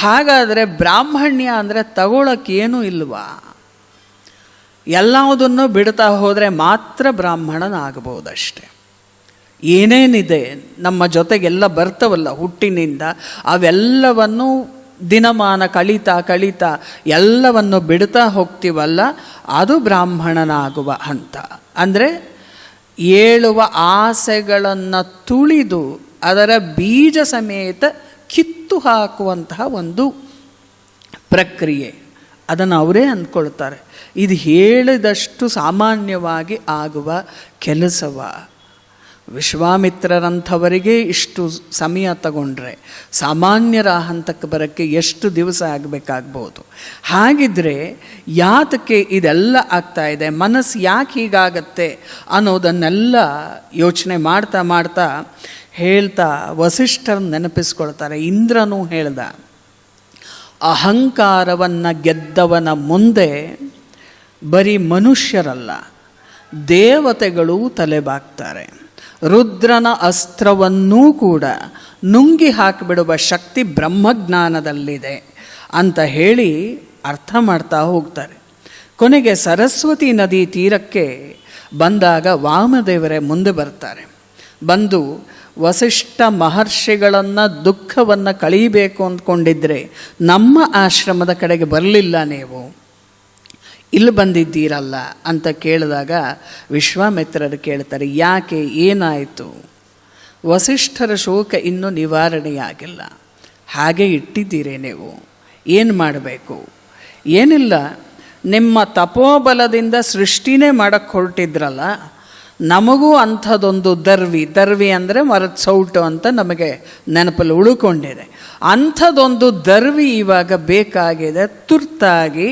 ಹಾಗಾದರೆ ಬ್ರಾಹ್ಮಣ್ಯ ಅಂದರೆ ತಗೊಳ್ಳೋಕ್ಕೇನೂ ಇಲ್ವಾ? ಎಲ್ಲವುದನ್ನು ಬಿಡ್ತಾ ಹೋದರೆ ಮಾತ್ರ ಬ್ರಾಹ್ಮಣನಾಗಬಹುದಷ್ಟೆ. ಏನೇನಿದೆ ನಮ್ಮ ಜೊತೆಗೆಲ್ಲ ಬರ್ತವಲ್ಲ ಹುಟ್ಟಿನಿಂದ, ಅವೆಲ್ಲವನ್ನು ದಿನಮಾನ ಕಳೀತಾ ಕಳೀತಾ ಎಲ್ಲವನ್ನು ಬಿಡ್ತಾ ಹೋಗ್ತೀವಲ್ಲ, ಅದು ಬ್ರಾಹ್ಮಣನಾಗುವ ಹಂತ. ಅಂದರೆ ಏಳುವ ಆಸೆಗಳನ್ನು ತುಳಿದು ಅದರ ಬೀಜ ಸಮೇತ ಕಿತ್ತು ಹಾಕುವಂತಹ ಒಂದು ಪ್ರಕ್ರಿಯೆ. ಅದನ್ನು ಅವರೇ ಅಂದ್ಕೊಳ್ತಾರೆ. ಇದು ಹೇಳಿದಷ್ಟು ಸಾಮಾನ್ಯವಾಗಿ ಆಗುವ ಕೆಲಸವ? ವಿಶ್ವಾಮಿತ್ರರಂಥವರಿಗೆ ಇಷ್ಟು ಸಮಯ ತಗೊಂಡ್ರೆ ಸಾಮಾನ್ಯರ ಹಂತಕ್ಕೆ ಬರೋಕ್ಕೆ ಎಷ್ಟು ದಿವಸ ಆಗಬೇಕಾಗ್ಬೋದು? ಹಾಗಿದ್ದರೆ ಯಾತಕ್ಕೆ ಇದೆಲ್ಲ ಆಗ್ತಾ ಇದೆ, ಮನಸ್ಸು ಯಾಕೆ ಹೀಗಾಗತ್ತೆ ಅನ್ನೋದನ್ನೆಲ್ಲ ಯೋಚನೆ ಮಾಡ್ತಾ ಮಾಡ್ತಾ ಹೇಳ್ತಾ ವಸಿಷ್ಠರನ್ನು ನೆನಪಿಸ್ಕೊಳ್ತಾರೆ. ಇಂದ್ರನೂ ಹೇಳ್ದ, ಅಹಂಕಾರವನ್ನು ಗೆದ್ದವನ ಮುಂದೆ ಬರೀ ಮನುಷ್ಯರಲ್ಲ ದೇವತೆಗಳು ತಲೆಬಾಗ್ತಾರೆ. ರುದ್ರನ ಅಸ್ತ್ರವನ್ನೂ ಕೂಡ ನುಂಗಿ ಹಾಕಿಬಿಡುವ ಶಕ್ತಿ ಬ್ರಹ್ಮಜ್ಞಾನದಲ್ಲಿದೆ ಅಂತ ಹೇಳಿ ಅರ್ಥ ಮಾಡ್ತಾ ಹೋಗ್ತಾರೆ. ಕೊನೆಗೆ ಸರಸ್ವತಿ ನದಿ ತೀರಕ್ಕೆ ಬಂದಾಗ ವಾಮದೇವರೇ ಮುಂದೆ ಬರ್ತಾರೆ. ಬಂದು ವಸಿಷ್ಠ ಮಹರ್ಷಿಗಳನ್ನು ದುಃಖವನ್ನು ಕಳೀಬೇಕು ಅಂದ್ಕೊಂಡಿದ್ರೆ ನಮ್ಮ ಆಶ್ರಮದ ಕಡೆಗೆ ಬರಲಿಲ್ಲ, ನೀವು ಇಲ್ಲಿ ಬಂದಿದ್ದೀರಲ್ಲ ಅಂತ ಕೇಳಿದಾಗ ವಿಶ್ವಾಮಿತ್ರರು ಕೇಳ್ತಾರೆ, ಯಾಕೆ, ಏನಾಯಿತು? ವಸಿಷ್ಠರ ಶೋಕ ಇನ್ನೂ ನಿವಾರಣೆಯಾಗಿಲ್ಲ, ಹಾಗೆ ಇಟ್ಟಿದ್ದೀರಿ ನೀವು, ಏನು ಮಾಡಬೇಕು? ಏನಿಲ್ಲ, ನಿಮ್ಮ ತಪೋಬಲದಿಂದ ಸೃಷ್ಟಿನೇ ಮಾಡೋಕ್ಕೆ ಹೊರಟಿದ್ರಲ್ಲ, ನಮಗೂ ಅಂಥದ್ದೊಂದು ದರ್ವಿ ಅಂದರೆ ಮರದ ಸೌಟು ಅಂತ ನಮಗೆ ನೆನಪಲ್ಲಿ ಉಳ್ಕೊಂಡಿದೆ. ಅಂಥದ್ದೊಂದು ದರ್ವಿ ಇವಾಗ ಬೇಕಾಗಿದೆ, ತುರ್ತಾಗಿ,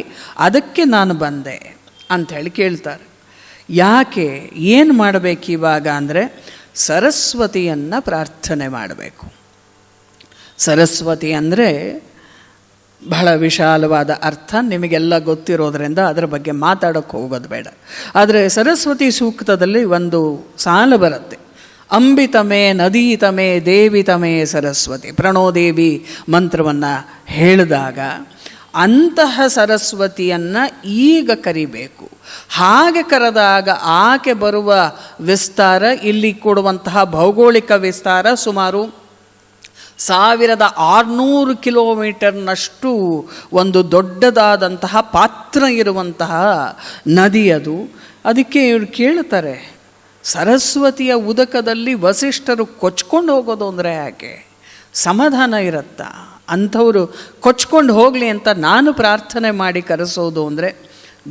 ಅದಕ್ಕೆ ನಾನು ಬಂದೆ ಅಂಥೇಳಿ ಕೇಳ್ತಾರೆ. ಯಾಕೆ, ಏನು ಮಾಡಬೇಕು ಇವಾಗ ಅಂದರೆ ಸರಸ್ವತಿಯನ್ನು ಪ್ರಾರ್ಥನೆ ಮಾಡಬೇಕು. ಸರಸ್ವತಿ ಅಂದರೆ ಬಹಳ ವಿಶಾಲವಾದ ಅರ್ಥ, ನಿಮಗೆಲ್ಲ ಗೊತ್ತಿರೋದ್ರಿಂದ ಅದರ ಬಗ್ಗೆ ಮಾತಾಡೋಕ್ಕೆ ಹೋಗೋದು ಬೇಡ. ಆದರೆ ಸರಸ್ವತಿ ಸೂಕ್ತದಲ್ಲಿ ಒಂದು ಸಾಲು ಬರುತ್ತೆ, ಅಂಬಿತಮೇ ನದೀತಮೇ ದೇವಿತಮೇ ಸರಸ್ವತಿ. ಪ್ರಣೋದೇವಿ ಮಂತ್ರವನ್ನು ಹೇಳಿದಾಗ ಅಂತಹ ಸರಸ್ವತಿಯನ್ನು ಈಗ ಕರಿಬೇಕು. ಹಾಗೆ ಕರೆದಾಗ ಆಕೆ ಬರುವ ವಿಸ್ತಾರ, ಇಲ್ಲಿ ಕೊಡುವಂತಹ ಭೌಗೋಳಿಕ ವಿಸ್ತಾರ ಸುಮಾರು 1600 ಕಿಲೋಮೀಟರ್ನಷ್ಟು ಒಂದು ದೊಡ್ಡದಾದಂತಹ ಪಾತ್ರ ಇರುವಂತಹ ನದಿ ಅದು. ಅದಕ್ಕೆ ಇವರು ಕೇಳ್ತಾರೆ, ಸರಸ್ವತಿಯ ಉದಕದಲ್ಲಿ ವಸಿಷ್ಠರು ಕೊಚ್ಕೊಂಡು ಹೋಗೋದು ಅಂದರೆ ಯಾಕೆ? ಸಮಾಧಾನ ಇರುತ್ತಾ? ಅಂಥವರು ಕೊಚ್ಕೊಂಡು ಹೋಗಲಿ ಅಂತ ನಾನು ಪ್ರಾರ್ಥನೆ ಮಾಡಿ ಕರೆಸೋದು ಅಂದರೆ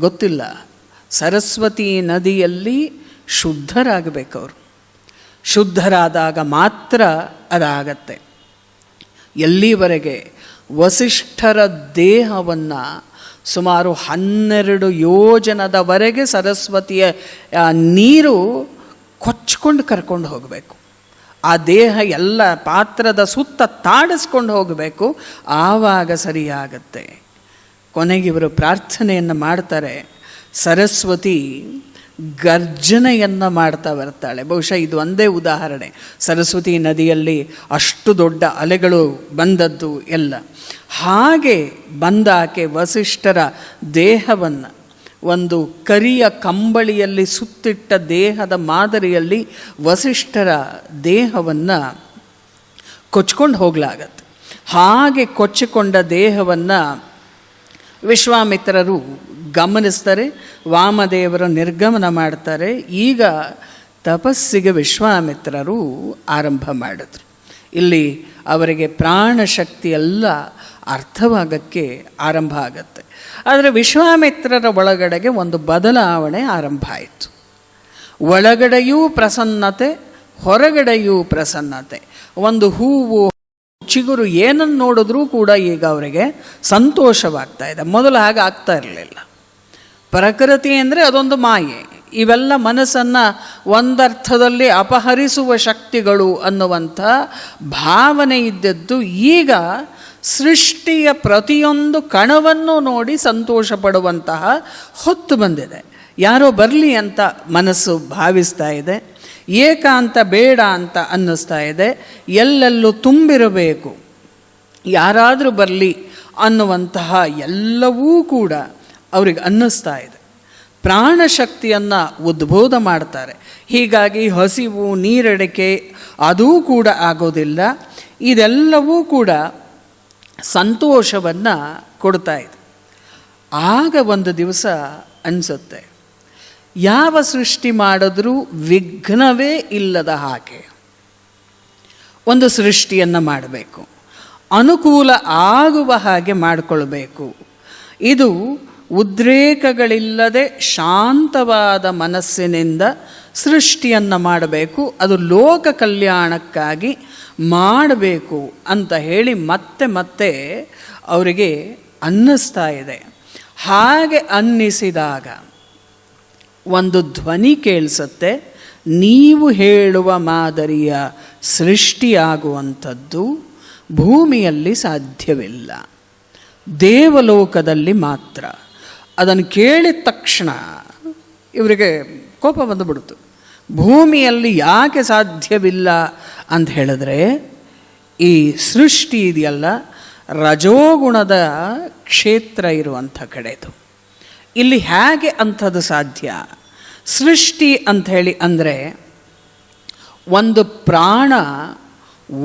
ಗೊತ್ತಿಲ್ಲ. ಸರಸ್ವತಿ ನದಿಯಲ್ಲಿ ಶುದ್ಧರಾಗಬೇಕು ಅವರು. ಶುದ್ಧರಾದಾಗ ಮಾತ್ರ ಅದಾಗತ್ತೆ. ಎಲ್ಲಿವರೆಗೆ ವಸಿಷ್ಠರ ದೇಹವನ್ನು ಸುಮಾರು 12 ಯೋಜನದವರೆಗೆ ಸರಸ್ವತಿಯ ನೀರು ಕೊಚ್ಕೊಂಡು ಕರ್ಕೊಂಡು ಹೋಗಬೇಕು. ಆ ದೇಹ ಎಲ್ಲ ಪಾತ್ರದ ಸುತ್ತ ತಾಡಿಸ್ಕೊಂಡು ಹೋಗಬೇಕು, ಆವಾಗ ಸರಿಯಾಗತ್ತೆ. ಕೊನೆಗಿವರು ಪ್ರಾರ್ಥನೆಯನ್ನು ಮಾಡ್ತಾರೆ. ಸರಸ್ವತಿ ಗರ್ಜನೆಯನ್ನು ಮಾಡ್ತಾ ಬರ್ತಾಳೆ. ಬಹುಶಃ ಇದು ಒಂದೇ ಉದಾಹರಣೆ, ಸರಸ್ವತಿ ನದಿಯಲ್ಲಿ ಅಷ್ಟು ದೊಡ್ಡ ಅಲೆಗಳು ಬಂದದ್ದು ಎಲ್ಲ. ಹಾಗೆ ಬಂದಾಕೆ ವಸಿಷ್ಠರ ದೇಹವನ್ನು ಒಂದು ಕರಿಯ ಕಂಬಳಿಯಲ್ಲಿ ಸುತ್ತಿಟ್ಟ ದೇಹದ ಮಾದರಿಯಲ್ಲಿ ವಸಿಷ್ಠರ ದೇಹವನ್ನು ಕೊಚ್ಕೊಂಡು ಹೋಗಲಾಗತ್ತೆ. ಹಾಗೆ ಕೊಚ್ಚಿಕೊಂಡ ದೇಹವನ್ನು ವಿಶ್ವಾಮಿತ್ರರು ಗಮನಿಸ್ತಾರೆ, ವಾಮದೇವರು ನಿರ್ಗಮನ ಮಾಡ್ತಾರೆ. ಈಗ ತಪಸ್ಸಿಗೆ ವಿಶ್ವಾಮಿತ್ರರು ಆರಂಭ ಮಾಡಿದ್ರು. ಇಲ್ಲಿ ಅವರಿಗೆ ಪ್ರಾಣಶಕ್ತಿ ಎಲ್ಲ ಅರ್ಥವಾಗಕ್ಕೆ ಆರಂಭ ಆಗತ್ತೆ. ಆದರೆ ವಿಶ್ವಾಮಿತ್ರರ ಒಳಗಡೆಗೆ ಒಂದು ಬದಲಾವಣೆ ಆರಂಭ ಆಯಿತು. ಒಳಗಡೆಯೂ ಪ್ರಸನ್ನತೆ, ಹೊರಗಡೆಯೂ ಪ್ರಸನ್ನತೆ. ಒಂದು ಹೂವು ಚಿಗುರು ಏನನ್ನು ನೋಡಿದ್ರೂ ಕೂಡ ಈಗ ಅವರಿಗೆ ಸಂತೋಷವಾಗ್ತಾ ಇದೆ. ಮೊದಲು ಹಾಗೆ ಆಗ್ತಾ ಇರಲಿಲ್ಲ. ಪ್ರಕೃತಿ ಅಂದರೆ ಅದೊಂದು ಮಾಯೆ. ಇವೆಲ್ಲ ಮನಸ್ಸನ್ನು ಒಂದರ್ಥದಲ್ಲಿ ಅಪಹರಿಸುವ ಶಕ್ತಿಗಳು ಅನ್ನುವಂಥ ಭಾವನೆ ಇದ್ದದ್ದು ಈಗ ಸೃಷ್ಟಿಯ ಪ್ರತಿಯೊಂದು ಕಣವನ್ನು ನೋಡಿ ಸಂತೋಷ ಪಡುವಂತಹ ಹೊತ್ತು ಬಂದಿದೆ. ಯಾರೋ ಬರಲಿ ಅಂತ ಮನಸ್ಸು ಭಾವಿಸ್ತಾ ಇದೆ, ಏಕಾಂತ ಬೇಡ ಅಂತ ಅನ್ನಿಸ್ತಾ ಇದೆ, ಎಲ್ಲೆಲ್ಲೂ ತುಂಬಿರಬೇಕು, ಯಾರಾದರೂ ಬರಲಿ ಅನ್ನುವಂತಹ ಎಲ್ಲವೂ ಕೂಡ ಅವ್ರಿಗೆ ಅನ್ನಿಸ್ತಾ ಇದೆ. ಪ್ರಾಣಶಕ್ತಿಯನ್ನು ಉದ್ಬೋಧ ಮಾಡ್ತಾರೆ. ಹೀಗಾಗಿ ಹಸಿವು, ನೀರಡಿಕೆ ಅದೂ ಕೂಡ ಆಗೋದಿಲ್ಲ. ಇದೆಲ್ಲವೂ ಕೂಡ ಸಂತೋಷವನ್ನು ಕೊಡ್ತಾ ಇದೆ. ಆಗ ಒಂದು ದಿವಸ ಅನಿಸುತ್ತೆ, ಯಾವ ಸೃಷ್ಟಿ ಮಾಡಿದ್ರೂ ವಿಘ್ನವೇ ಇಲ್ಲದ ಹಾಗೆ ಒಂದು ಸೃಷ್ಟಿಯನ್ನು ಮಾಡಬೇಕು, ಅನುಕೂಲ ಆಗುವ ಹಾಗೆ ಮಾಡಿಕೊಳ್ಬೇಕು. ಇದು ಉದ್ರೇಕಗಳಿಲ್ಲದೆ ಶಾಂತವಾದ ಮನಸ್ಸಿನಿಂದ ಸೃಷ್ಟಿಯನ್ನು ಮಾಡಬೇಕು, ಅದು ಲೋಕ ಕಲ್ಯಾಣಕ್ಕಾಗಿ ಮಾಡಬೇಕು ಅಂತ ಹೇಳಿ ಮತ್ತೆ ಮತ್ತೆ ಅವರಿಗೆ ಅನ್ನಿಸ್ತಾ ಇದೆ. ಹಾಗೆ ಅನ್ನಿಸಿದಾಗ ಒಂದು ಧ್ವನಿ ಕೇಳಿಸುತ್ತೆ, ನೀವು ಹೇಳುವ ಮಾದರಿಯ ಸೃಷ್ಟಿಯಾಗುವಂಥದ್ದು ಭೂಮಿಯಲ್ಲಿ ಸಾಧ್ಯವಿಲ್ಲ, ದೇವಲೋಕದಲ್ಲಿ ಮಾತ್ರ. ಅದನ್ನು ಕೇಳಿದ ತಕ್ಷಣ ಇವರಿಗೆ ಕೋಪ ಬಂದುಬಿಡ್ತು. ಭೂಮಿಯಲ್ಲಿ ಯಾಕೆ ಸಾಧ್ಯವಿಲ್ಲ ಅಂತ ಹೇಳಿದ್ರೆ, ಈ ಸೃಷ್ಟಿ ಇದೆಯಲ್ಲ ರಜೋಗುಣದ ಕ್ಷೇತ್ರ ಇರುವಂಥ ಕಡೆದು. ಇಲ್ಲಿ ಹೇಗೆ ಅಂಥದ್ದು ಸಾಧ್ಯ? ಸೃಷ್ಟಿ ಅಂಥೇಳಿ ಅಂದರೆ ಒಂದು ಪ್ರಾಣ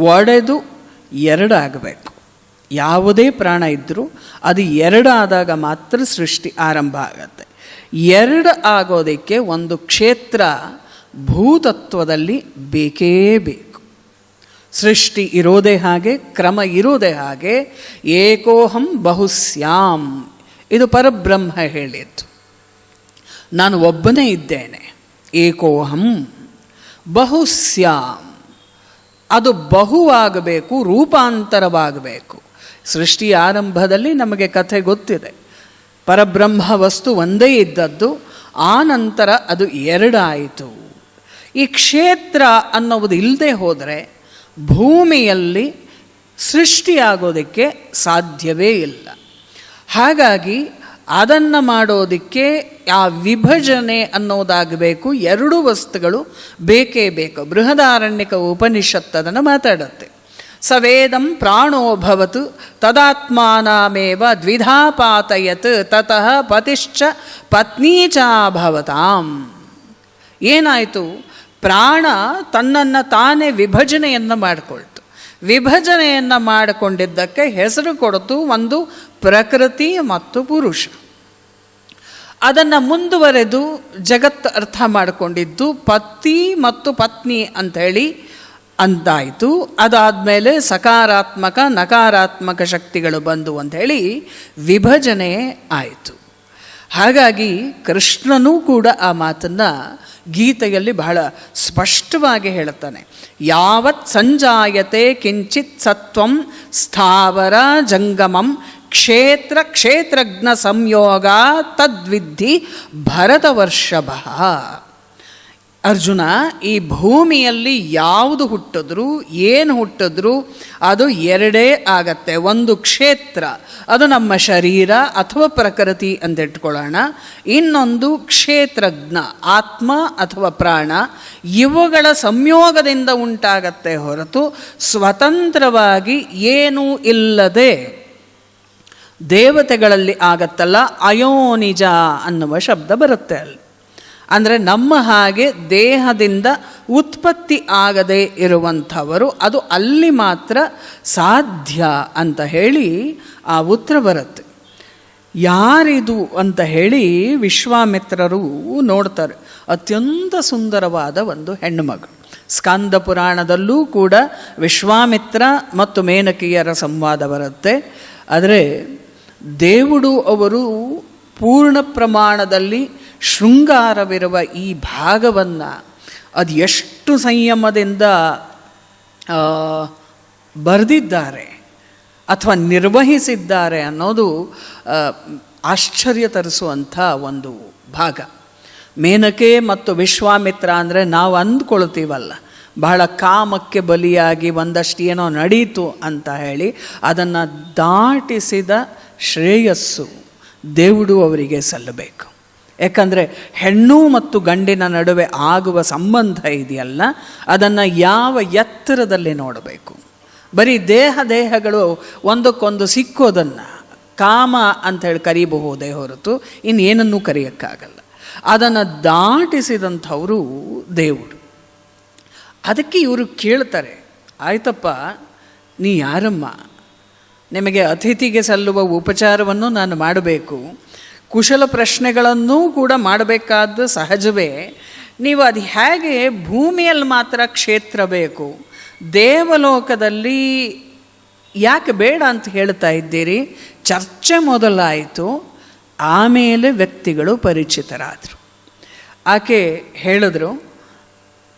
ಒಡೆದು ಎರಡಾಗಬೇಕು. ಯಾವುದೇ ಪ್ರಾಣ ಇದ್ದರೂ ಅದು ಎರಡಾದಾಗ ಮಾತ್ರ ಸೃಷ್ಟಿ ಆರಂಭ ಆಗತ್ತೆ. ಎರಡು ಆಗೋದಕ್ಕೆ ಒಂದು ಕ್ಷೇತ್ರ ಭೂತತ್ವದಲ್ಲಿ ಬೇಕೇ ಬೇಕು. ಸೃಷ್ಟಿ ಇರೋದೇ ಹಾಗೆ, ಕ್ರಮ ಇರೋದೇ ಹಾಗೆ. ಏಕೋಹಂ ಬಹುಸ್ಯಾಂ, ಇದು ಪರಬ್ರಹ್ಮ ಹೇಳಿದ್ದು. ನಾನು ಒಬ್ಬನೇ ಇದ್ದೇನೆ, ಏಕೋಹಂ ಬಹುಸ್ಯಾಂ, ಅದು ಬಹುವಾಗಬೇಕು, ರೂಪಾಂತರವಾಗಬೇಕು. ಸೃಷ್ಟಿಯ ಆರಂಭದಲ್ಲಿ ನಮಗೆ ಕಥೆ ಗೊತ್ತಿದೆ. ಪರಬ್ರಹ್ಮ ವಸ್ತು ಒಂದೇ ಇದ್ದದ್ದು, ಆ ನಂತರ ಅದು ಎರಡಾಯಿತು. ಈ ಕ್ಷೇತ್ರ ಅನ್ನೋದು ಇಲ್ಲದೆ ಹೋದರೆ ಭೂಮಿಯಲ್ಲಿ ಸೃಷ್ಟಿಯಾಗೋದಕ್ಕೆ ಸಾಧ್ಯವೇ ಇಲ್ಲ. ಹಾಗಾಗಿ ಅದನ್ನು ಮಾಡೋದಕ್ಕೆ ಆ ವಿಭಜನೆ ಅನ್ನೋದಾಗಬೇಕು. ಎರಡು ವಸ್ತುಗಳು ಬೇಕೇ ಬೇಕು. ಬೃಹದಾರಣ್ಯಕ ಉಪನಿಷತ್ತು ಅದನ್ನು ಮಾತಾಡುತ್ತೆ. ಸವೇದಂ ಪ್ರಾಣೋಭವತ್ ತದಾತ್ಮಾನಮೇವ ದ್ವಿಧಾ ಪಾತಯತ್ ತತಃ ಪತಿಶ್ಚ ಪತ್ನೀಚಾಭವತಾಂ. ಏನಾಯಿತು? ಪ್ರಾಣ ತನ್ನನ್ನು ತಾನೇ ವಿಭಜನೆಯನ್ನು ಮಾಡಿಕೊಳ್ತು. ವಿಭಜನೆಯನ್ನು ಮಾಡಿಕೊಂಡಿದ್ದಕ್ಕೆ ಹೆಸರು ಕೊಡ್ತು ಒಂದು ಪ್ರಕೃತಿ ಮತ್ತು ಪುರುಷ. ಅದನ್ನು ಮುಂದುವರೆದು ಜಗತ್ತು ಅರ್ಥ ಮಾಡಿಕೊಂಡಿದ್ದು ಪತಿ ಮತ್ತು ಪತ್ನಿ ಅಂಥೇಳಿ ಅಂತಾಯಿತು. ಅದಾದಮೇಲೆ ಸಕಾರಾತ್ಮಕ ನಕಾರಾತ್ಮಕ ಶಕ್ತಿಗಳು ಬಂದು ಅಂಥೇಳಿ ವಿಭಜನೆ ಆಯಿತು. ಹಾಗಾಗಿ ಕೃಷ್ಣನೂ ಕೂಡ ಆ ಮಾತನ್ನು ಗೀತೆಯಲ್ಲಿ ಬಹಳ ಸ್ಪಷ್ಟವಾಗಿ ಹೇಳುತ್ತಾನೆ. ಯಾವತ್ ಸಂಜಾಯತೆ ಕಿಂಚಿತ್ ಸತ್ವಂ ಸ್ಥಾವರ ಜಂಗಮಂ ಕ್ಷೇತ್ರ ಕ್ಷೇತ್ರಜ್ಞ ಸಂಯೋಗ ತದ್ವಿಧಿ ಭರತವರ್ಷಭ. ಅರ್ಜುನ, ಈ ಭೂಮಿಯಲ್ಲಿ ಯಾವುದು ಹುಟ್ಟಿದ್ರೂ ಏನು ಹುಟ್ಟಿದ್ರೂ ಅದು ಎರಡೇ ಆಗತ್ತೆ. ಒಂದು ಕ್ಷೇತ್ರ, ಅದು ನಮ್ಮ ಶರೀರ ಅಥವಾ ಪ್ರಕೃತಿ ಅಂದಿಟ್ಕೊಳ್ಳೋಣ. ಇನ್ನೊಂದು ಕ್ಷೇತ್ರಜ್ಞ, ಆತ್ಮ ಅಥವಾ ಪ್ರಾಣ. ಇವುಗಳ ಸಂಯೋಗದಿಂದ ಉಂಟಾಗತ್ತೆ ಹೊರತು ಸ್ವತಂತ್ರವಾಗಿ ಏನೂ ಇಲ್ಲದೆ ದೇವತೆಗಳಲ್ಲಿ ಆಗತ್ತಲ್ಲ, ಅಯೋನಿಜ ಅನ್ನುವ ಶಬ್ದ ಬರುತ್ತೆ ಅಲ್ಲಿ. ಅಂದರೆ ನಮ್ಮ ಹಾಗೆ ದೇಹದಿಂದ ಉತ್ಪತ್ತಿ ಆಗದೇ ಇರುವಂಥವರು, ಅದು ಅಲ್ಲಿ ಮಾತ್ರ ಸಾಧ್ಯ ಅಂತ ಹೇಳಿ ಆ ಉತ್ತರ ಬರುತ್ತೆ. ಯಾರಿದು ಅಂತ ಹೇಳಿ ವಿಶ್ವಾಮಿತ್ರರು ನೋಡ್ತಾರೆ. ಅತ್ಯಂತ ಸುಂದರವಾದ ಒಂದು ಹೆಣ್ಣುಮಗಳು. ಸ್ಕಂದ ಪುರಾಣದಲ್ಲೂ ಕೂಡ ವಿಶ್ವಾಮಿತ್ರ ಮತ್ತು ಮೇನಕಿಯರ ಸಂವಾದ ಬರುತ್ತೆ. ಆದರೆ ದೇವುಡು ಅವರು ಪೂರ್ಣ ಪ್ರಮಾಣದಲ್ಲಿ ಶೃಂಗಾರವಿರುವ ಈ ಭಾಗವನ್ನು ಅದು ಎಷ್ಟು ಸಂಯಮದಿಂದ ಬರೆದಿದ್ದಾರೆ ಅಥವಾ ನಿರ್ವಹಿಸಿದ್ದಾರೆ ಅನ್ನೋದು ಆಶ್ಚರ್ಯ ತರಿಸುವಂಥ ಒಂದು ಭಾಗ. ಮೇನಕೆ ಮತ್ತು ವಿಶ್ವಾಮಿತ್ರ ಅಂದರೆ ನಾವು ಅಂದ್ಕೊಳ್ತೀವಲ್ಲ, ಬಹಳ ಕಾಮಕ್ಕೆ ಬಲಿಯಾಗಿ ಒಂದಷ್ಟು ಏನೋ ನಡೀತು ಅಂತ ಹೇಳಿ ಅದನ್ನು ದಾಟಿಸಿದ ಶ್ರೇಯಸ್ಸು ದೇವುಡು ಅವರಿಗೆ ಸಲ್ಲಬೇಕು. ಯಾಕಂದರೆ ಹೆಣ್ಣು ಮತ್ತು ಗಂಡಿನ ನಡುವೆ ಆಗುವ ಸಂಬಂಧ ಇದೆಯಲ್ಲ, ಅದನ್ನು ಯಾವ ಎತ್ತರದಲ್ಲಿ ನೋಡಬೇಕು. ಬರೀ ದೇಹಗಳು ಒಂದಕ್ಕೊಂದು ಸಿಕ್ಕೋದನ್ನು ಕಾಮ ಅಂಥೇಳಿ ಕರೀಬಹುದೇ ಹೊರತು ಇನ್ನೇನನ್ನೂ ಕರೆಯೋಕ್ಕಾಗಲ್ಲ. ಅದನ್ನು ದಾಟಿಸಿದಂಥವರು ದೇವುಡು. ಅದಕ್ಕೆ ಇವರು ಕೇಳ್ತಾರೆ, ಆಯ್ತಪ್ಪ ನೀ ಯಾರಮ್ಮ? ನಿಮಗೆ ಅತಿಥಿಗೆ ಸಲ್ಲುವ ಉಪಚಾರವನ್ನು ನಾನು ಮಾಡಬೇಕು, ಕುಶಲ ಪ್ರಶ್ನೆಗಳನ್ನೂ ಕೂಡ ಮಾಡಬೇಕಾದ್ದು ಸಹಜವೇ. ನೀವು ಅದು ಹೇಗೆ ಭೂಮಿಯಲ್ಲಿ ಮಾತ್ರ ಕ್ಷೇತ್ರ ಬೇಕು, ದೇವಲೋಕದಲ್ಲಿ ಯಾಕೆ ಬೇಡ ಅಂತ ಹೇಳ್ತಾ ಇದ್ದೀರಿ? ಚರ್ಚೆ ಮೊದಲಾಯಿತು, ಆಮೇಲೆ ವ್ಯಕ್ತಿಗಳು ಪರಿಚಿತರಾದರು. ಆಕೆ ಹೇಳಿದ್ರು,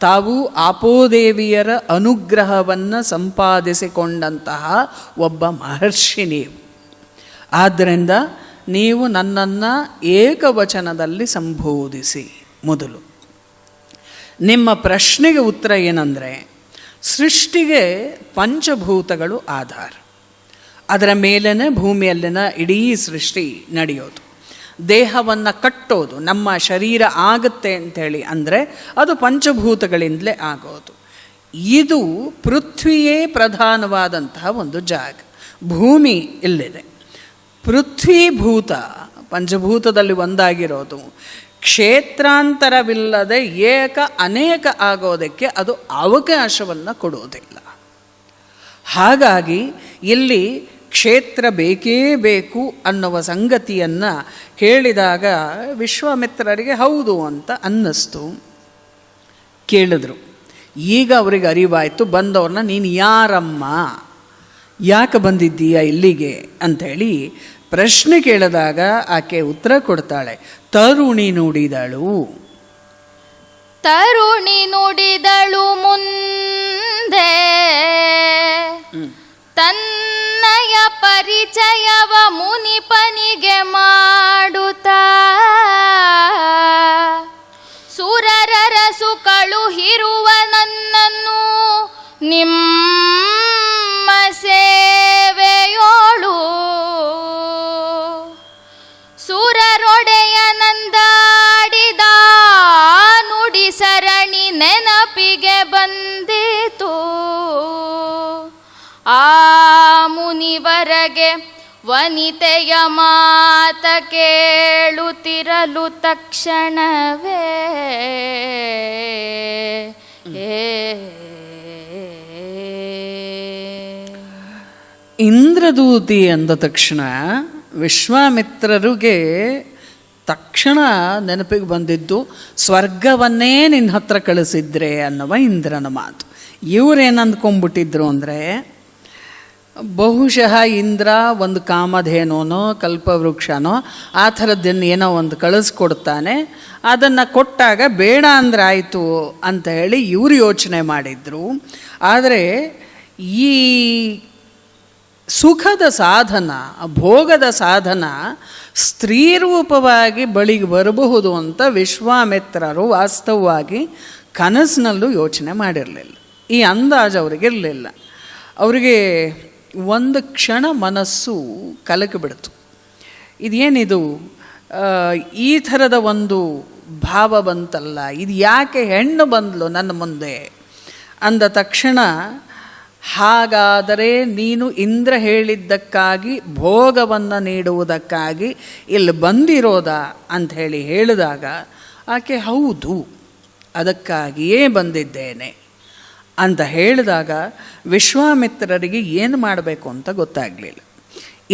ತಾವು ಆಪೋದೇವಿಯರ ಅನುಗ್ರಹವನ್ನು ಸಂಪಾದಿಸಿಕೊಂಡಂತಹ ಒಬ್ಬ ಮಹರ್ಷಿ ನೀವು. ಆದ್ದರಿಂದ ನೀವು ನನ್ನನ್ನು ಏಕವಚನದಲ್ಲಿ ಸಂಬೋಧಿಸಿ. ಮೊದಲು ನಿಮ್ಮ ಪ್ರಶ್ನೆಗೆ ಉತ್ತರ ಏನಂದರೆ, ಸೃಷ್ಟಿಗೆ ಪಂಚಭೂತಗಳು ಆಧಾರ. ಅದರ ಮೇಲೇ ಭೂಮಿಯಲ್ಲಿನ ಇಡೀ ಸೃಷ್ಟಿ ನಡೆಯೋದು. ದೇಹವನ್ನು ಕಟ್ಟೋದು, ನಮ್ಮ ಶರೀರ ಆಗುತ್ತೆ ಅಂಥೇಳಿ ಅಂದರೆ ಅದು ಪಂಚಭೂತಗಳಿಂದಲೇ ಆಗೋದು. ಇದು ಪೃಥ್ವಿಯೇ ಪ್ರಧಾನವಾದಂತಹ ಒಂದು ಜಾಗ. ಭೂಮಿ ಇಲ್ಲಿದೆ. ಪೃಥ್ವೀಭೂತ ಪಂಚಭೂತದಲ್ಲಿ ಒಂದಾಗಿರೋದು ಕ್ಷೇತ್ರಾಂತರವಿಲ್ಲದೆ ಅನೇಕ ಆಗೋದಕ್ಕೆ ಅದು ಅವಕಾಶವನ್ನು ಕೊಡೋದಿಲ್ಲ. ಹಾಗಾಗಿ ಇಲ್ಲಿ ಕ್ಷೇತ್ರ ಬೇಕೇ ಬೇಕು ಅನ್ನುವ ಸಂಗತಿಯನ್ನು ಹೇಳಿದಾಗ ವಿಶ್ವಾಮಿತ್ರರಿಗೆ ಹೌದು ಅಂತ ಅನ್ನಿಸ್ತು. ಕೇಳಿದ್ರು. ಈಗ ಅವರಿಗೆ ಅರಿವಾಯಿತು, ಬಂದವ್ರನ್ನ ನೀನು ಯಾರಮ್ಮ, ಯಾಕೆ ಬಂದಿದ್ದೀಯ ಇಲ್ಲಿಗೆ ಅಂಥೇಳಿ ಪ್ರಶ್ನೆ ಕೇಳಿದಾಗ ಆಕೆ ಉತ್ತರ ಕೊಡ್ತಾಳೆ. ತರುಣಿ ನುಡಿದಳು. ತರುಣಿ ನುಡಿದಳು ಮುಂದೆ ತನ್ನಯ ಪರಿಚಯವ ಮುನಿಪನಿಗೆ ಮಾಡುತ್ತಾ ಸುರರರಸು ಕಳುಹಿರುವ ನನ್ನನ್ನು ನಿಮ್ಮ ಸೇವೆಯೋಳು ಸುರರೊಡೆಯನಂದಾಡಿದ ನುಡಿ ಸರಣಿ ನೆನಪಿಗೆ ಬಂದಿತು. ಆ ಮುನಿವರಗೆ ವನಿತೆಯ ಮಾತ ಕೇಳುತ್ತಿರಲು ತಕ್ಷಣವೇ ಇಂದ್ರದೂತಿ ಅಂದ ತಕ್ಷಣ ವಿಶ್ವಾಮಿತ್ರರಿಗೆ ತಕ್ಷಣ ನೆನಪಿಗೆ ಬಂದಿದ್ದು ಸ್ವರ್ಗವನ್ನೇ ನಿನ್ನ ಹತ್ರ ಕಳಿಸಿದ್ರೆ ಅನ್ನುವ ಇಂದ್ರನ ಮಾತು. ಇವರೇನು ಅಂದ್ಕೊಂಡ್ಬಿಟ್ಟಿದ್ರು ಅಂದರೆ, ಬಹುಶಃ ಇಂದ್ರ ಒಂದು ಕಾಮಧೇನೋನೋ ಕಲ್ಪವೃಕ್ಷನೋ ಆ ಥರದ್ದನ್ನು ಏನೋ ಒಂದು ಕಳಿಸ್ಕೊಡ್ತಾನೆ, ಅದನ್ನು ಕೊಟ್ಟಾಗ ಬೇಡ ಅಂದ್ರೆ ಆಯಿತು ಅಂತ ಹೇಳಿ ಇವರು ಯೋಚನೆ ಮಾಡಿದರು. ಆದರೆ ಈ ಸುಖದ ಸಾಧನ, ಭೋಗದ ಸಾಧನ ಸ್ತ್ರೀ ರೂಪವಾಗಿ ಬಳಿಗೆ ಬರಬಹುದು ಅಂತ ವಿಶ್ವಾಮಿತ್ರರು ವಾಸ್ತವವಾಗಿ ಕನಸಿನಲ್ಲೂ ಯೋಚನೆ ಮಾಡಿರಲಿಲ್ಲ. ಈ ಅಂದಾಜು ಅವರಿಗಿರಲಿಲ್ಲ. ಅವರಿಗೆ ಒಂದು ಕ್ಷಣ ಮನಸ್ಸು ಕಲಕಿಬಿಡ್ತು. ಇದೇನಿದು, ಈ ಥರದ ಒಂದು ಭಾವ ಬಂತಲ್ಲ, ಇದು ಯಾಕೆ ಹೆಣ್ಣು ಬಂದಳು ನನ್ನ ಮುಂದೆ ಅಂದ ತಕ್ಷಣ, ಹಾಗಾದರೆ ನೀನು ಇಂದ್ರ ಹೇಳಿದ್ದಕ್ಕಾಗಿ ಭೋಗವನ್ನು ನೀಡುವುದಕ್ಕಾಗಿ ಇಲ್ಲಿ ಬಂದಿರೋದಾ ಅಂಥೇಳಿ ಹೇಳಿದಾಗ ಆಕೆ ಹೌದು, ಅದಕ್ಕಾಗಿಯೇ ಬಂದಿದ್ದೇನೆ ಅಂತ ಹೇಳಿದಾಗ ವಿಶ್ವಾಮಿತ್ರರಿಗೆ ಏನು ಮಾಡಬೇಕು ಅಂತ ಗೊತ್ತಾಗಲಿಲ್ಲ.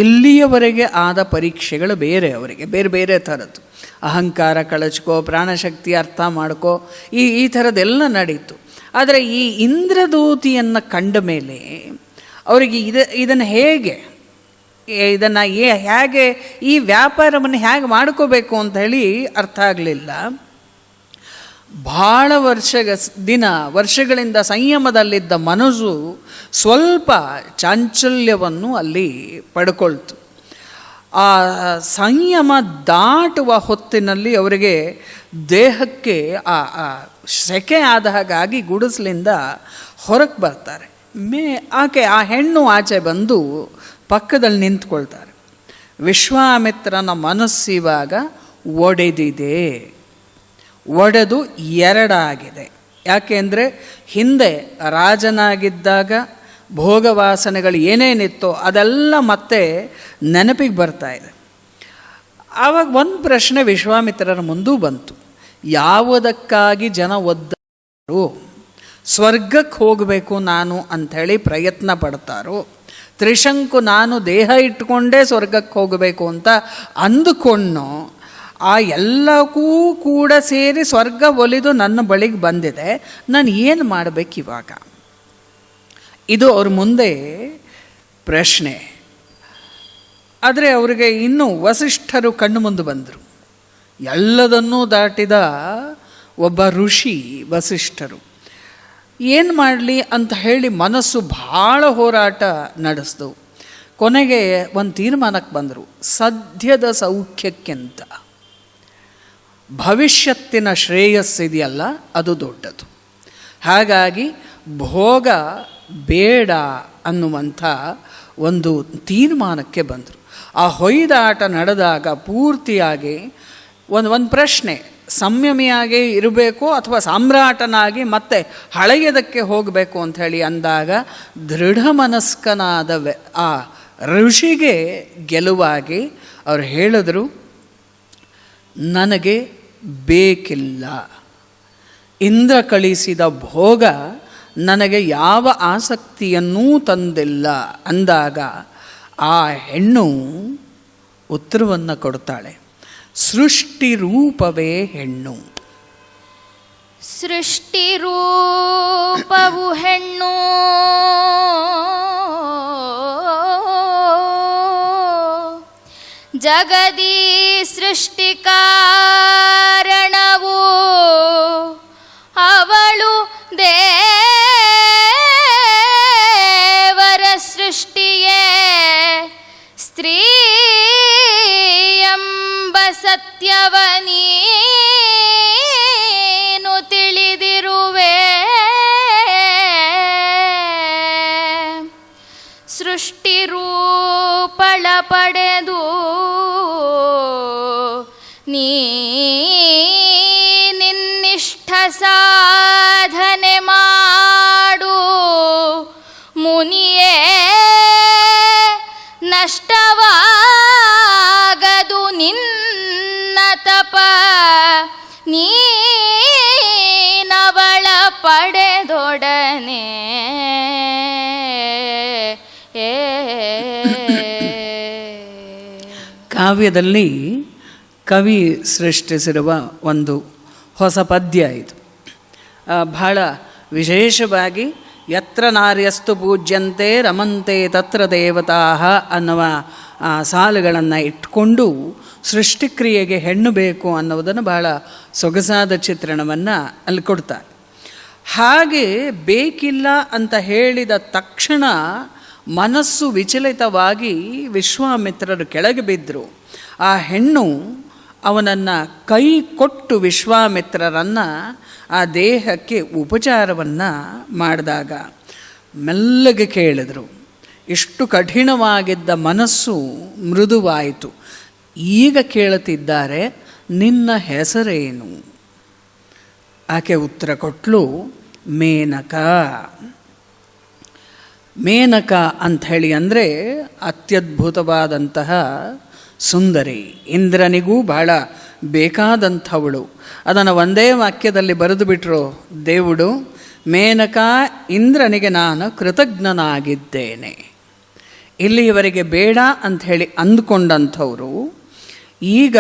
ಇಲ್ಲಿಯವರೆಗೆ ಆದ ಪರೀಕ್ಷೆಗಳು ಬೇರೆ, ಅವರಿಗೆ ಬೇರೆ ಬೇರೆ ಥರದ್ದು. ಅಹಂಕಾರ ಕಳಚ್ಕೋ, ಪ್ರಾಣಶಕ್ತಿ ಅರ್ಥ ಮಾಡ್ಕೋ, ಈ ಥರದ್ದೆಲ್ಲ ನಡೀತು. ಆದರೆ ಈ ಇಂದ್ರದೂತಿಯನ್ನು ಕಂಡ ಮೇಲೆ ಅವರಿಗೆ ಇದನ್ನು ಹೇಗೆ ಈ ವ್ಯಾಪಾರವನ್ನು ಹೇಗೆ ಮಾಡ್ಕೋಬೇಕು ಅಂತ ಹೇಳಿ ಅರ್ಥ ಆಗಲಿಲ್ಲ. ಭಾಳ ವರ್ಷಗಳಿಂದ ಸಂಯಮದಲ್ಲಿದ್ದ ಮನಸ್ಸು ಸ್ವಲ್ಪ ಚಾಂಚಲ್ಯವನ್ನು ಅಲ್ಲಿ ಪಡ್ಕೊಳ್ತು. ಆ ಸಂಯಮ ದಾಟುವ ಹೊತ್ತಿನಲ್ಲಿ ಅವರಿಗೆ ದೇಹಕ್ಕೆ ಆ ಸೆಕೆ ಆದ ಹಾಗಾಗಿ ಗುಡಿಸಲಿಂದ ಹೊರಗೆ ಬರ್ತಾರೆ. ಆಕೆ ಆ ಹೆಣ್ಣು ಆಚೆ ಬಂದು ಪಕ್ಕದಲ್ಲಿ ನಿಂತ್ಕೊಳ್ತಾರೆ. ವಿಶ್ವಾಮಿತ್ರನ ಮನಸ್ಸಿವಾಗ ಒಡೆದಿದೆ, ಒಡೆದು ಎರಡಾಗಿದೆ. ಯಾಕೆಂದರೆ ಹಿಂದೆ ರಾಜನಾಗಿದ್ದಾಗ ಭೋಗವಾಸನೆಗಳು ಏನೇನಿತ್ತೋ ಅದೆಲ್ಲ ಮತ್ತೆ ನೆನಪಿಗೆ ಬರ್ತಾ ಇದೆ. ಆವಾಗ ಒಂದು ಪ್ರಶ್ನೆ ವಿಶ್ವಾಮಿತ್ರರ ಮುಂದೂ ಬಂತು. ಯಾವುದಕ್ಕಾಗಿ ಜನ ಒದ್ದಾರೋ, ಸ್ವರ್ಗಕ್ಕೆ ಹೋಗಬೇಕು ನಾನು ಅಂಥೇಳಿ ಪ್ರಯತ್ನ ಪಡ್ತಾರೋ, ತ್ರಿಶಂಕು ನಾನು ದೇಹ ಇಟ್ಕೊಂಡೇ ಸ್ವರ್ಗಕ್ಕೆ ಹೋಗಬೇಕು ಅಂತ ಅಂದುಕೊಂಡು ಆ ಎಲ್ಲಕ್ಕೂ ಕೂಡ ಸೇರಿ ಸ್ವರ್ಗ ಒಲಿದು ನನ್ನ ಬಳಿಗೆ ಬಂದಿದೆ, ನಾನು ಏನು ಮಾಡಬೇಕಿವಾಗ? ಇದು ಅವ್ರ ಮುಂದೆ ಪ್ರಶ್ನೆ. ಆದರೆ ಅವರಿಗೆ ಇನ್ನೂ ವಸಿಷ್ಠರು ಕಣ್ಣು ಮುಂದೆ ಬಂದರು. ಎಲ್ಲದನ್ನೂ ದಾಟಿದ ಒಬ್ಬ ಋಷಿ ವಸಿಷ್ಠರು. ಏನು ಮಾಡಲಿ ಅಂತ ಹೇಳಿ ಮನಸ್ಸು ಭಾಳ ಹೋರಾಟ ನಡೆಸ್ತು. ಕೊನೆಗೆ ಒಂದು ತೀರ್ಮಾನಕ್ಕೆ ಬಂದರು. ಸದ್ಯದ ಸೌಖ್ಯಕ್ಕಿಂತ ಭವಿಷ್ಯತ್ತಿನ ಶ್ರೇಯಸ್ಸಿದೆಯಲ್ಲ ಅದು ದೊಡ್ಡದು. ಹಾಗಾಗಿ ಭೋಗ ಬೇಡ ಅನ್ನುವಂಥ ಒಂದು ತೀರ್ಮಾನಕ್ಕೆ ಬಂದರು. ಆ ಹೊಯ್ದಾಟ ನಡೆದಾಗ ಪೂರ್ತಿಯಾಗಿ ಒಂದು ಪ್ರಶ್ನೆ, ಸಂಯಮಿಯಾಗಿ ಇರಬೇಕು ಅಥವಾ ಸಾಮ್ರಾಟನಾಗಿ ಮತ್ತೆ ಹಳೆಯದಕ್ಕೆ ಹೋಗಬೇಕು ಅಂಥೇಳಿ ಅಂದಾಗ ದೃಢ ಮನಸ್ಕನಾದ ಆ ಋಷಿಗೆ ಗೆಲುವಾಗಿ ಅವರು ಹೇಳಿದ್ರು, ನನಗೆ ಬೇಕಿಲ್ಲ, ಇಂದ್ರ ಕಳಿಸಿದ ಭೋಗ ನನಗೆ ಯಾವ ಆಸಕ್ತಿಯನ್ನೂ ತಂದಿಲ್ಲ ಅಂದಾಗ ಆ ಹೆಣ್ಣು ಉತ್ತರವನ್ನು ಕೊಡ್ತಾಳೆ. ಸೃಷ್ಟಿ ರೂಪವೇ ಹೆಣ್ಣು. ಸೃಷ್ಟಿ ರೂಪವು ಹೆಣ್ಣು, ಜಗದಿ ಸೃಷ್ಟಿ ಕಾರಣವು ಪಡೆದು ನಿನ್ನಿಷ್ಠ ಸಾಧನೆ ಮಾಡು ಮುನಿಯೇ, ನಷ್ಟವಾಗದು ನಿನ್ನ ತಪ ನೀನವಳ ಪಡೆದೊಡನೆ. ಕಾವ್ಯದಲ್ಲಿ ಕವಿ ಸೃಷ್ಟಿಸಿರುವ ಒಂದು ಹೊಸ ಪದ್ಯ ಇದು. ಬಹಳ ವಿಶೇಷವಾಗಿ ಯತ್ರ ನಾರ್ಯಸ್ತು ಪೂಜ್ಯಂತೆ ರಮಂತೆ ತತ್ರ ದೇವತಾ ಅನ್ನುವ ಸಾಲುಗಳನ್ನು ಇಟ್ಕೊಂಡು ಸೃಷ್ಟಿಕ್ರಿಯೆಗೆ ಹೆಣ್ಣು ಬೇಕು ಅನ್ನೋದನ್ನು ಬಹಳ ಸೊಗಸಾದ ಚಿತ್ರಣವನ್ನು ಅಲ್ಲಿ ಕೊಡ್ತಾರೆ. ಹಾಗೆ ಬೇಕಿಲ್ಲ ಅಂತ ಹೇಳಿದ ತಕ್ಷಣ ಮನಸ್ಸು ವಿಚಲಿತವಾಗಿ ವಿಶ್ವಾಮಿತ್ರರು ಕೆಳಗೆ ಬಿದ್ದರು. ಆ ಹೆಣ್ಣು ಅವನನ್ನು ಕೈ ಕೊಟ್ಟು ವಿಶ್ವಾಮಿತ್ರರನ್ನು ಆ ದೇಹಕ್ಕೆ ಉಪಚಾರವನ್ನು ಮಾಡಿದಾಗ ಮೆಲ್ಲಗೆ ಕೇಳಿದರು. ಇಷ್ಟು ಕಠಿಣವಾಗಿದ್ದ ಮನಸ್ಸು ಮೃದುವಾಯಿತು. ಈಗ ಕೇಳುತ್ತಿದ್ದಾರೆ, ನಿನ್ನ ಹೆಸರೇನು? ಆಕೆ ಉತ್ತರ ಕೊಟ್ಟಳು, ಮೇನಕ. ಮೇನಕ ಅಂಥೇಳಿ ಅಂದರೆ ಅತ್ಯದ್ಭುತವಾದಂತಹ ಸುಂದರಿ, ಇಂದ್ರನಿಗೂ ಬಹಳ ಬೇಕಾದಂಥವಳು. ಅದನ್ನು ಒಂದೇ ವಾಕ್ಯದಲ್ಲಿ ಬರೆದು ಬಿಟ್ಟರು ದೇವುಡು, ಮೇನಕ ಇಂದ್ರನಿಗೆ ನಾನು ಕೃತಜ್ಞನಾಗಿದ್ದೇನೆ. ಇಲ್ಲಿಯವರೆಗೆ ಬೇಡ ಅಂಥೇಳಿ ಅಂದ್ಕೊಂಡಂಥವರು ಈಗ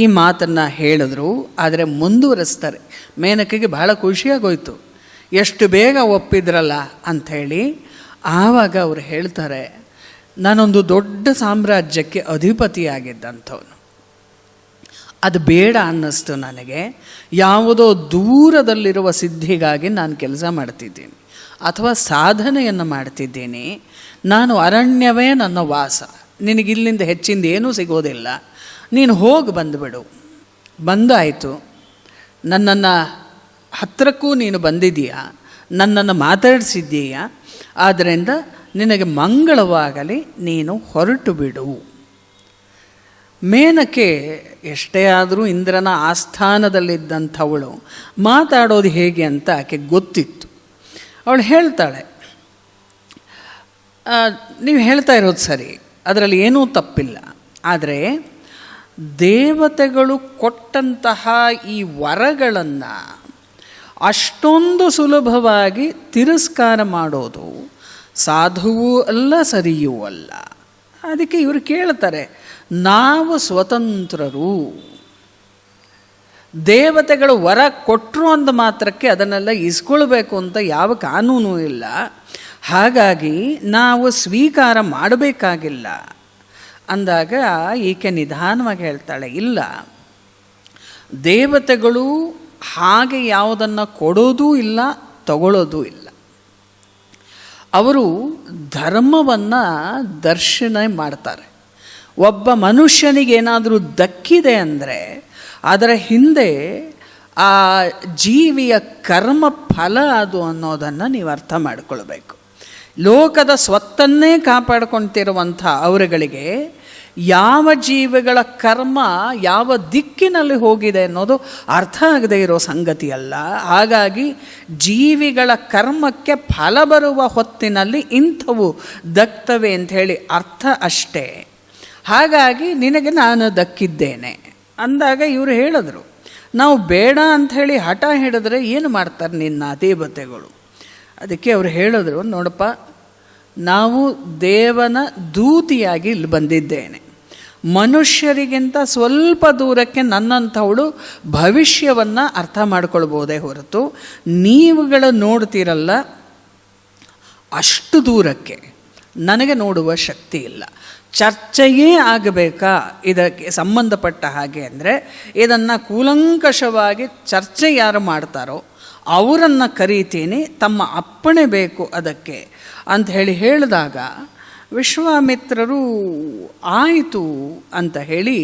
ಈ ಮಾತನ್ನು ಹೇಳಿದ್ರು. ಆದರೆ ಮುಂದುವರಿಸ್ತಾರೆ. ಮೇನಕೆಗೆ ಬಹಳ ಖುಷಿಯಾಗೋಯ್ತು, ಎಷ್ಟು ಬೇಗ ಒಪ್ಪಿದ್ರಲ್ಲ ಅಂಥೇಳಿ. ಆವಾಗ ಅವರು ಹೇಳ್ತಾರೆ, ನಾನೊಂದು ದೊಡ್ಡ ಸಾಮ್ರಾಜ್ಯಕ್ಕೆ ಅಧಿಪತಿಯಾಗಿದ್ದಂಥವನು, ಅದು ಬೇಡ ಅನ್ನಿಸ್ತು ನನಗೆ. ಯಾವುದೋ ದೂರದಲ್ಲಿರುವ ಸಿದ್ಧಿಗಾಗಿ ನಾನು ಕೆಲಸ ಮಾಡ್ತಿದ್ದೀನಿ ಅಥವಾ ಸಾಧನೆಯನ್ನು ಮಾಡ್ತಿದ್ದೀನಿ. ನಾನು ಅರಣ್ಯವೇ ನನ್ನ ವಾಸ, ನಿನಗಿಲ್ಲಿಂದ ಹೆಚ್ಚಿಂದ ಏನೂ ಸಿಗೋದಿಲ್ಲ, ನೀನು ಹೋಗಿ ಬಂದುಬಿಡು. ಬಂದಾಯಿತು, ನನ್ನನ್ನು ಹತ್ತಿರಕ್ಕೂ ನೀನು ಬಂದಿದ್ದೀಯಾ, ನನ್ನನ್ನು ಮಾತಾಡಿಸಿದ್ದೀಯಾ, ಆದ್ದರಿಂದ ನಿನಗೆ ಮಂಗಳವಾಗಲಿ, ನೀನು ಹೊರಟು ಬಿಡು. ಮೇನಕೆ ಎಷ್ಟೇ ಆದರೂ ಇಂದ್ರನ ಆಸ್ಥಾನದಲ್ಲಿದ್ದಂಥವಳು ಮಾತಾಡೋದು ಹೇಗೆ ಅಂತ ಆಕೆ ಗೊತ್ತಿತ್ತು. ಅವಳು ಹೇಳ್ತಾಳೆ, ನೀವು ಹೇಳ್ತಾ ಇರೋದು ಸರಿ, ಅದರಲ್ಲಿ ಏನೂ ತಪ್ಪಿಲ್ಲ. ಆದರೆ ದೇವತೆಗಳು ಕೊಟ್ಟಂತಹ ಈ ವರಗಳನ್ನು ಅಷ್ಟೊಂದು ಸುಲಭವಾಗಿ ತಿರಸ್ಕಾರ ಮಾಡೋದು ಸಾಧುವೂ ಅಲ್ಲ, ಸರಿಯೂ ಅಲ್ಲ. ಅದಕ್ಕೆ ಇವರು ಕೇಳ್ತಾರೆ, ನಾವು ಸ್ವತಂತ್ರರು, ದೇವತೆಗಳು ವರ ಕೊಟ್ಟರು ಅಂದ ಮಾತ್ರಕ್ಕೆ ಅದನ್ನೆಲ್ಲ ಇಸ್ಕೊಳ್ಬೇಕು ಅಂತ ಯಾವ ಕಾನೂನು ಇಲ್ಲ, ಹಾಗಾಗಿ ನಾವು ಸ್ವೀಕಾರ ಮಾಡಬೇಕಾಗಿಲ್ಲ ಅಂದಾಗ ಈಕೆ ನಿಧಾನವಾಗಿ ಹೇಳ್ತಾಳೆ, ಇಲ್ಲ, ದೇವತೆಗಳು ಹಾಗೆ ಯಾವುದನ್ನು ಕೊಡೋದೂ ಇಲ್ಲ, ತಗೊಳ್ಳೋದೂ ಇಲ್ಲ. ಅವರು ಧರ್ಮವನ್ನು ದರ್ಶನ ಮಾಡ್ತಾರೆ. ಒಬ್ಬ ಮನುಷ್ಯನಿಗೇನಾದರೂ ದಕ್ಕಿದೆ ಅಂದರೆ ಅದರ ಹಿಂದೆ ಆ ಜೀವಿಯ ಕರ್ಮ ಫಲ ಅದು ಅನ್ನೋದನ್ನು ನೀವು ಅರ್ಥ ಮಾಡಿಕೊಳ್ಬೇಕು. ಲೋಕದ ಸ್ವತ್ತನ್ನೇ ಕಾಪಾಡ್ಕೊಳ್ತಿರುವಂಥ ಅವರುಗಳಿಗೆ ಯಾವ ಜೀವಿಗಳ ಕರ್ಮ ಯಾವ ದಿಕ್ಕಿನಲ್ಲಿ ಹೋಗಿದೆ ಅನ್ನೋದು ಅರ್ಥ ಆಗದೇ ಇರೋ ಸಂಗತಿಯಲ್ಲ. ಹಾಗಾಗಿ ಜೀವಿಗಳ ಕರ್ಮಕ್ಕೆ ಫಲ ಬರುವ ಹೊತ್ತಿನಲ್ಲಿ ಇಂಥವು ದಕ್ತವೆ ಅಂಥೇಳಿ ಅರ್ಥ ಅಷ್ಟೇ. ಹಾಗಾಗಿ ನಿನಗೆ ನಾನು ದಕ್ಕಿದ್ದೇನೆ ಅಂದಾಗ ಇವರು ಹೇಳಿದ್ರು, ನಾವು ಬೇಡ ಅಂಥೇಳಿ ಹಠ ಹಿಡಿದ್ರೆ ಏನು ಮಾಡ್ತಾರೆ ನಿನ್ನ ದೇವತೆಗಳು? ಅದಕ್ಕೆ ಅವರು ಹೇಳಿದ್ರು, ನೋಡಪ್ಪ, ನಾವು ದೇವನ ದೂತಿಯಾಗಿ ಇಲ್ಲಿ ಬಂದಿದ್ದೇನೆ. ಮನುಷ್ಯರಿಗಿಂತ ಸ್ವಲ್ಪ ದೂರಕ್ಕೆ ನನ್ನಂಥವಳು ಭವಿಷ್ಯವನ್ನು ಅರ್ಥ ಮಾಡ್ಕೊಳ್ಬೋದೇ ಹೊರತು ನೀವುಗಳು ನೋಡ್ತೀರಲ್ಲ ಅಷ್ಟು ದೂರಕ್ಕೆ ನನಗೆ ನೋಡುವ ಶಕ್ತಿ ಇಲ್ಲ. ಚರ್ಚೆಯೇ ಆಗಬೇಕಾ ಇದಕ್ಕೆ ಸಂಬಂಧಪಟ್ಟ ಹಾಗೆ ಅಂದರೆ ಇದನ್ನು ಕೂಲಂಕಷವಾಗಿ ಚರ್ಚೆ ಯಾರು ಮಾಡ್ತಾರೋ ಅವರನ್ನು ಕರೀತೀನಿ, ತಮ್ಮ ಅಪ್ಪಣೆ ಬೇಕು ಅದಕ್ಕೆ ಅಂತ ಹೇಳಿದಾಗ ವಿಶ್ವಾಮಿತ್ರರು ಆಯಿತು ಅಂತ ಹೇಳಿ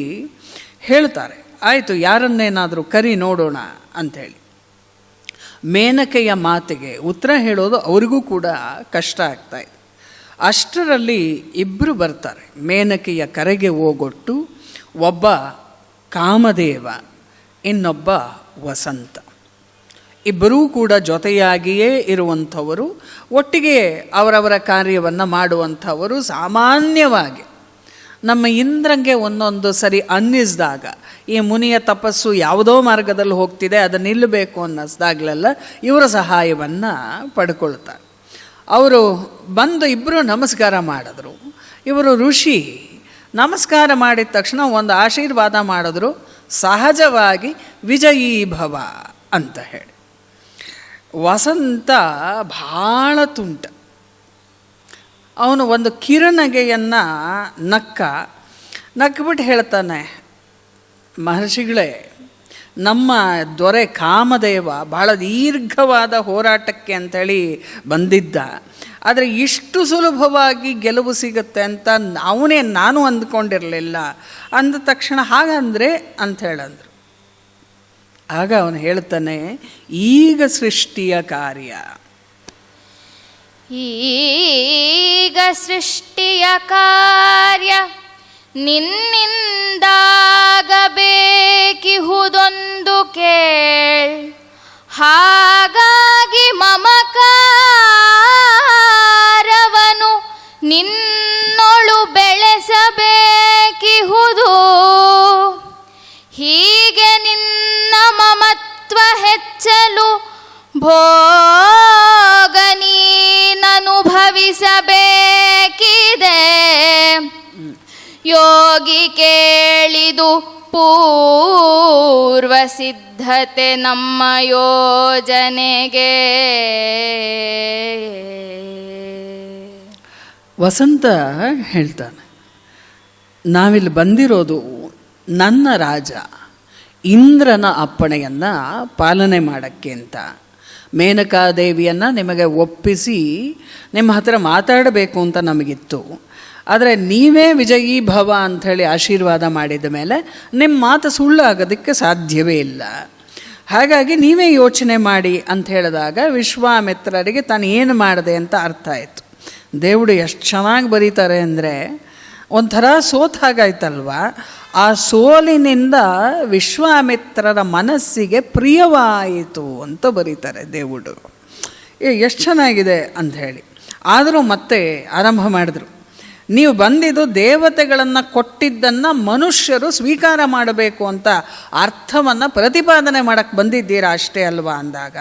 ಹೇಳ್ತಾರೆ. ಆಯಿತು, ಯಾರನ್ನೇನಾದರೂ ಕರಿ ನೋಡೋಣ ಅಂಥೇಳಿ. ಮೇನಕೆಯ ಮಾತಿಗೆ ಉತ್ತರ ಹೇಳೋದು ಅವರಿಗೂ ಕೂಡ ಕಷ್ಟ ಆಗ್ತಾಯಿದೆ. ಅಷ್ಟರಲ್ಲಿ ಇಬ್ಬರು ಬರ್ತಾರೆ. ಮೇನಕೆಯ ಕರೆಗೆ ಹೋಗೊಟ್ಟು ಒಬ್ಬ ಕಾಮದೇವ, ಇನ್ನೊಬ್ಬ ವಸಂತ. ಇಬ್ಬರೂ ಕೂಡ ಜೊತೆಯಾಗಿಯೇ ಇರುವಂಥವರು, ಒಟ್ಟಿಗೆ ಅವರವರ ಕಾರ್ಯವನ್ನು ಮಾಡುವಂಥವರು. ಸಾಮಾನ್ಯವಾಗಿ ನಮ್ಮ ಇಂದ್ರಂಗೆ ಒಂದೊಂದು ಸರಿ ಅನ್ನಿಸಿದಾಗ, ಈ ಮುನಿಯ ತಪಸ್ಸು ಯಾವುದೋ ಮಾರ್ಗದಲ್ಲಿ ಹೋಗ್ತಿದೆ, ಅದು ನಿಲ್ಲಬೇಕು ಅನ್ನಿಸ್ದಾಗಲೆಲ್ಲ ಇವರ ಸಹಾಯವನ್ನು ಪಡ್ಕೊಳ್ತಾರೆ. ಅವರು ಬಂದು ಇಬ್ಬರು ನಮಸ್ಕಾರ ಮಾಡಿದ್ರು. ಇವರು ಋಷಿ ನಮಸ್ಕಾರ ಮಾಡಿದ ತಕ್ಷಣ ಒಂದು ಆಶೀರ್ವಾದ ಮಾಡಿದ್ರು, ಸಹಜವಾಗಿ ವಿಜಯೀ ಭವ ಅಂತ ಹೇಳಿ. ವಸಂತ ಭಾಳ ತುಂಟ. ಅವನು ಒಂದು ಕಿರಣಗೆಯನ್ನು ನಕ್ಬಿಟ್ಟು ಹೇಳ್ತಾನೆ, ಮಹರ್ಷಿಗಳೇ, ನಮ್ಮ ದೊರೆ ಕಾಮದೇವ ಬಹಳ ದೀರ್ಘವಾದ ಹೋರಾಟಕ್ಕೆ ಅಂಥೇಳಿ ಬಂದಿದ್ದ, ಆದರೆ ಇಷ್ಟು ಸುಲಭವಾಗಿ ಗೆಲುವು ಸಿಗುತ್ತೆ ಅಂತ ನಾನು ಅಂದ್ಕೊಂಡಿರಲಿಲ್ಲ. ಅಂದ ತಕ್ಷಣ ಹಾಗಂದರೆ ಅಂಥೇಳಂದರು. ಆಗ ಅವನು ಹೇಳ್ತಾನೆ, ಈಗ ಸೃಷ್ಟಿಯ ಕಾರ್ಯ, ಈಗ ಸೃಷ್ಟಿಯ ಕಾರ್ಯ ನಿನ್ನಿಂದಾಗಬೇಕಿಹುದೊಂದು ಕೇಳ್. ಹಾಗಾಗಿ ಮಮಕಾರವನು ನಿನ್ನೊಳು ಬೆಳೆಸಬೇಕಿಹುದು. ಹೀಗೆ ನಿನ್ನ ಮಮತ್ವ ಹೆಚ್ಚಲು ಭೋಗ ನೀನನುಭವಿಸಬೇಕಿದೆ. ಯೋಗಿ ಕೇಳಿದು ಪೂರ್ವ ಸಿದ್ಧತೆ ನಮ್ಮ ಯೋಜನೆಗೆ. ವಸಂತ ಹೇಳ್ತಾನೆ, ನಾವಿಲ್ಲಿ ಬಂದಿರೋದು ನನ್ನ ರಾಜ ಇಂದ್ರನ ಅಪ್ಪಣೆಯನ್ನು ಪಾಲನೆ ಮಾಡೋಕ್ಕೆ ಅಂತ. ಮೇನಕಾದೇವಿಯನ್ನು ನಿಮಗೆ ಒಪ್ಪಿಸಿ ನಿಮ್ಮ ಹತ್ರ ಮಾತಾಡಬೇಕು ಅಂತ ನಮಗಿತ್ತು. ಆದರೆ ನೀವೇ ವಿಜಯೀ ಭವ ಅಂಥೇಳಿ ಆಶೀರ್ವಾದ ಮಾಡಿದ ಮೇಲೆ ನಿಮ್ಮ ಮಾತು ಸುಳ್ಳಾಗೋದಕ್ಕೆ ಸಾಧ್ಯವೇ ಇಲ್ಲ. ಹಾಗಾಗಿ ನೀವೇ ಯೋಚನೆ ಮಾಡಿ ಅಂತ ಹೇಳಿದಾಗ ವಿಶ್ವಾಮಿತ್ರರಿಗೆ ತಾನು ಏನು ಮಾಡಿದೆ ಅಂತ ಅರ್ಥ ಆಯಿತು. ದೇವರು ಎಷ್ಟು ಚೆನ್ನಾಗಿ ಬರೀತಾರೆ ಅಂದರೆ, ಒಂಥರ ಸೋತಾಗಾಯ್ತಲ್ವ, ಆ ಸೋಲಿನಿಂದ ವಿಶ್ವಾಮಿತ್ರರ ಮನಸ್ಸಿಗೆ ಪ್ರಿಯವಾಯಿತು ಅಂತ ಬರೀತಾರೆ ದೇವರು. ಎಷ್ಟು ಚೆನ್ನಾಗಿದೆ ಅಂಥೇಳಿ. ಆದರೂ ಮತ್ತೆ ಆರಂಭ ಮಾಡಿದ್ರು, ನೀವು ಬಂದಿದ್ದು ದೇವತೆಗಳನ್ನು ಕೊಟ್ಟಿದ್ದನ್ನು ಮನುಷ್ಯರು ಸ್ವೀಕಾರ ಮಾಡಬೇಕು ಅಂತ ಅರ್ಥವನ್ನು ಪ್ರತಿಪಾದನೆ ಮಾಡೋಕ್ಕೆ ಬಂದಿದ್ದೀರಾ ಅಷ್ಟೇ ಅಲ್ವಾ ಅಂದಾಗ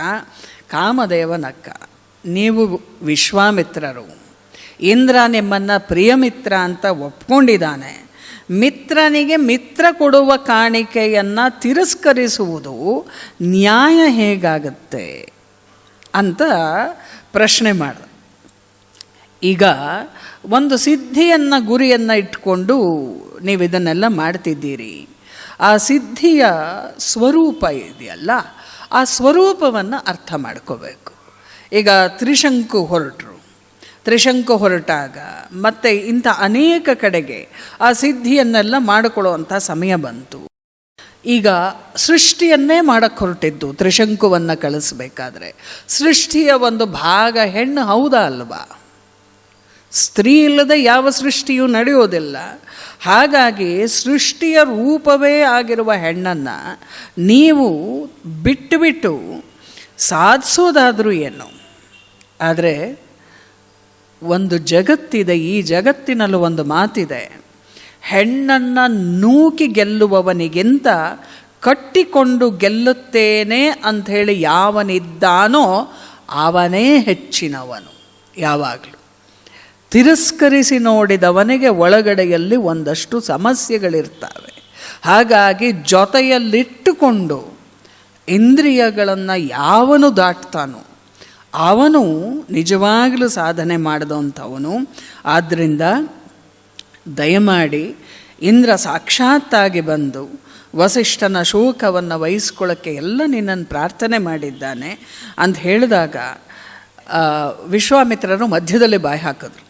ಕಾಮದೇವನಕ್ಕ, ನೀವು ವಿಶ್ವಾಮಿತ್ರರು, ಇಂದ್ರ ನಿಮ್ಮನ್ನು ಪ್ರಿಯಮಿತ್ರ ಅಂತ ಒಪ್ಕೊಂಡಿದ್ದಾನೆ. ಮಿತ್ರನಿಗೆ ಮಿತ್ರ ಕೊಡುವ ಕಾಣಿಕೆಯನ್ನು ತಿರಸ್ಕರಿಸುವುದು ನ್ಯಾಯ ಹೇಗಾಗತ್ತೆ ಅಂತ ಪ್ರಶ್ನೆ ಮಾಡಿದ. ಈಗ ಒಂದು ಸಿದ್ಧಿಯನ್ನು ಗುರಿಯನ್ನು ಇಟ್ಕೊಂಡು ನೀವು ಇದನ್ನೆಲ್ಲ ಮಾಡ್ತಿದ್ದೀರಿ. ಆ ಸಿದ್ಧಿಯ ಸ್ವರೂಪ ಇದೆಯಲ್ಲ, ಆ ಸ್ವರೂಪವನ್ನು ಅರ್ಥ ಮಾಡ್ಕೋಬೇಕು. ಈಗ ತ್ರಿಶಂಕು ಹೊರಟಾಗ ಮತ್ತು ಇಂಥ ಅನೇಕ ಕಡೆಗೆ ಆ ಸಿದ್ಧಿಯನ್ನೆಲ್ಲ ಮಾಡಿಕೊಳ್ಳುವಂಥ ಸಮಯ ಬಂತು. ಈಗ ಸೃಷ್ಟಿಯನ್ನೇ ಮಾಡಕ್ಕೆ ಹೊರಟಿದ್ದು ತ್ರಿಶಂಕುವನ್ನು ಕಳಿಸ್ಬೇಕಾದ್ರೆ ಸೃಷ್ಟಿಯ ಒಂದು ಭಾಗ ಹೆಣ್ಣು ಹೌದಾ ಅಲ್ವಾ? ಸ್ತ್ರೀ ಇಲ್ಲದೆ ಯಾವ ಸೃಷ್ಟಿಯೂ ನಡೆಯೋದಿಲ್ಲ. ಹಾಗಾಗಿ ಸೃಷ್ಟಿಯ ರೂಪವೇ ಆಗಿರುವ ಹೆಣ್ಣನ್ನು ನೀವು ಬಿಟ್ಟು ಸಾಧಿಸೋದಾದರೂ ಏನು? ಆದರೆ ಒಂದು ಜಗತ್ತಿದೆ, ಈ ಜಗತ್ತಿನಲ್ಲೂ ಒಂದು ಮಾತಿದೆ, ಹೆಣ್ಣನ್ನು ನೂಕಿ ಗೆಲ್ಲುವವನಿಗಿಂತ ಕಟ್ಟಿಕೊಂಡು ಗೆಲ್ಲುತ್ತೇನೆ ಅಂಥೇಳಿ ಯಾವನಿದ್ದಾನೋ ಅವನೇ ಹೆಚ್ಚಿನವನು. ಯಾವಾಗಲೂ ತಿರಸ್ಕರಿಸಿ ನೋಡಿದವನಿಗೆ ಒಳಗಡೆಯಲ್ಲಿ ಒಂದಷ್ಟು ಸಮಸ್ಯೆಗಳಿರ್ತವೆ. ಹಾಗಾಗಿ ಜೊತೆಯಲ್ಲಿಟ್ಟುಕೊಂಡು ಇಂದ್ರಿಯಗಳನ್ನು ಯಾವನು ದಾಟ್ತಾನೋ ಅವನು ನಿಜವಾಗಲೂ ಸಾಧನೆ ಮಾಡಿದಂಥವನು. ಆದ್ದರಿಂದ ದಯಮಾಡಿ ಇಂದ್ರ ಸಾಕ್ಷಾತ್ತಾಗಿ ಬಂದು ವಸಿಷ್ಠನ ಶೋಕವನ್ನು ವಹಿಸ್ಕೊಳ್ಳೋಕ್ಕೆ ಎಲ್ಲ ನಿನ್ನನ್ನು ಪ್ರಾರ್ಥನೆ ಮಾಡಿದ್ದಾನೆ ಅಂತ ಹೇಳಿದಾಗ ವಿಶ್ವಾಮಿತ್ರರು ಮಧ್ಯದಲ್ಲಿ ಬಾಯಿ ಹಾಕಿದ್ರು.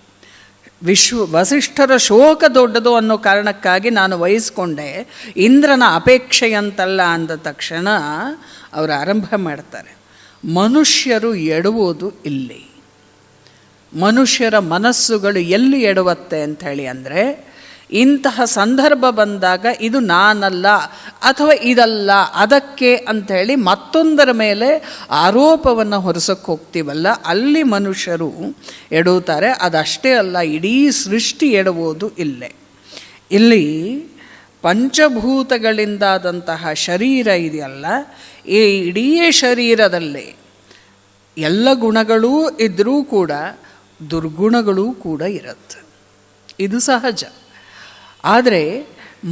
ವಸಿಷ್ಠರ ಶೋಕ ದೊಡ್ಡದು ಅನ್ನೋ ಕಾರಣಕ್ಕಾಗಿ ನಾನು ವಹಿಸ್ಕೊಂಡೆ, ಇಂದ್ರನ ಅಪೇಕ್ಷೆಯಂತಲ್ಲ ಅಂದ ತಕ್ಷಣ ಅವರು ಆರಂಭ ಮಾಡ್ತಾರೆ, ಮನುಷ್ಯರು ಎಡುವುದು ಇಲ್ಲಿ. ಮನುಷ್ಯರ ಮನಸ್ಸುಗಳು ಎಲ್ಲಿ ಎಡುತ್ತೆ ಅಂಥೇಳಿ ಅಂದರೆ, ಇಂತಹ ಸಂದರ್ಭ ಬಂದಾಗ ಇದು ನಾನಲ್ಲ ಅಥವಾ ಇದಲ್ಲ ಅದಕ್ಕೆ ಅಂಥೇಳಿ ಮತ್ತೊಂದರ ಮೇಲೆ ಆರೋಪವನ್ನು ಹೊರಿಸೋಕ್ಕೆ ಹೋಗ್ತೀವಲ್ಲ, ಅಲ್ಲಿ ಮನುಷ್ಯರು ಎಡುತ್ತಾರೆ. ಅದಷ್ಟೇ ಅಲ್ಲ, ಇಡೀ ಸೃಷ್ಟಿ ಎಡುವುದು ಇಲ್ಲೇ. ಇಲ್ಲಿ ಪಂಚಭೂತಗಳಿಂದಾದಂತಹ ಶರೀರ ಇದೆಯಲ್ಲ, ಈ ಇಡೀ ಶರೀರದಲ್ಲಿ ಎಲ್ಲ ಗುಣಗಳೂ ಇದ್ದರೂ ಕೂಡ ದುರ್ಗುಣಗಳೂ ಕೂಡ ಇರುತ್ತೆ. ಇದು ಸಹಜ. ಆದರೆ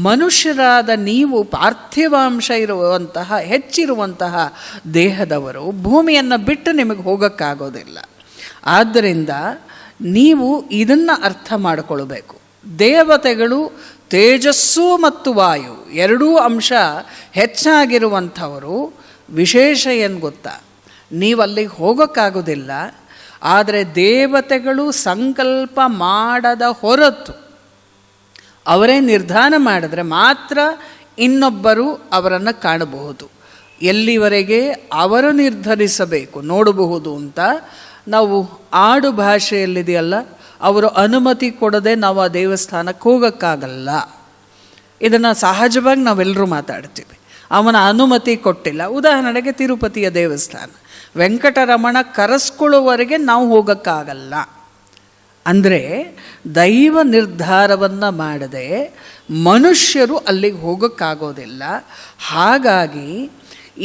ಮನುಷ್ಯರಾದ ನೀವು ಪಾರ್ಥಿವಾಂಶ ಇರುವಂತಹ ಹೆಚ್ಚಿರುವಂತಹ ದೇಹದವರು ಭೂಮಿಯನ್ನು ಬಿಟ್ಟು ನಿಮಗೆ ಹೋಗೋಕ್ಕಾಗೋದಿಲ್ಲ. ಆದ್ದರಿಂದ ನೀವು ಇದನ್ನು ಅರ್ಥ ಮಾಡಿಕೊಳ್ಬೇಕು. ದೇವತೆಗಳು ತೇಜಸ್ಸು ಮತ್ತು ವಾಯು ಎರಡೂ ಅಂಶ ಹೆಚ್ಚಾಗಿರುವಂಥವರು. ವಿಶೇಷ ಏನು ಗೊತ್ತಾ, ನೀವು ಅಲ್ಲಿಗೆ ಹೋಗೋಕ್ಕಾಗೋದಿಲ್ಲ. ಆದರೆ ದೇವತೆಗಳು ಸಂಕಲ್ಪ ಮಾಡದ ಹೊರತು ಅವರೇ ನಿರ್ಧಾರ ಮಾಡಿದ್ರೆ ಮಾತ್ರ ಇನ್ನೊಬ್ಬರು ಅವರನ್ನು ಕಾಣಬಹುದು. ಎಲ್ಲಿವರೆಗೆ ಅವರು ನಿರ್ಧರಿಸಬೇಕು ನೋಡಬಹುದು ಅಂತ. ನಾವು ಆಡು ಭಾಷೆಯಲ್ಲಿದೆಯಲ್ಲ, ಅವರು ಅನುಮತಿ ಕೊಡದೆ ನಾವು ಆ ದೇವಸ್ಥಾನಕ್ಕೆ ಹೋಗೋಕ್ಕಾಗಲ್ಲ. ಇದನ್ನು ಸಹಜವಾಗಿ ನಾವೆಲ್ಲರೂ ಮಾತಾಡ್ತೀವಿ. ಅವನ ಅನುಮತಿ ಕೊಟ್ಟಿಲ್ಲ. ಉದಾಹರಣೆಗೆ ತಿರುಪತಿಯ ದೇವಸ್ಥಾನ, ವೆಂಕಟರಮಣ ಕರೆಸ್ಕೊಳ್ಳುವವರೆಗೆ ನಾವು ಹೋಗೋಕ್ಕಾಗಲ್ಲ. ಅಂದರೆ ದೈವ ನಿರ್ಧಾರವನ್ನು ಮಾಡದೆ ಮನುಷ್ಯರು ಅಲ್ಲಿಗೆ ಹೋಗೋಕ್ಕಾಗೋದಿಲ್ಲ. ಹಾಗಾಗಿ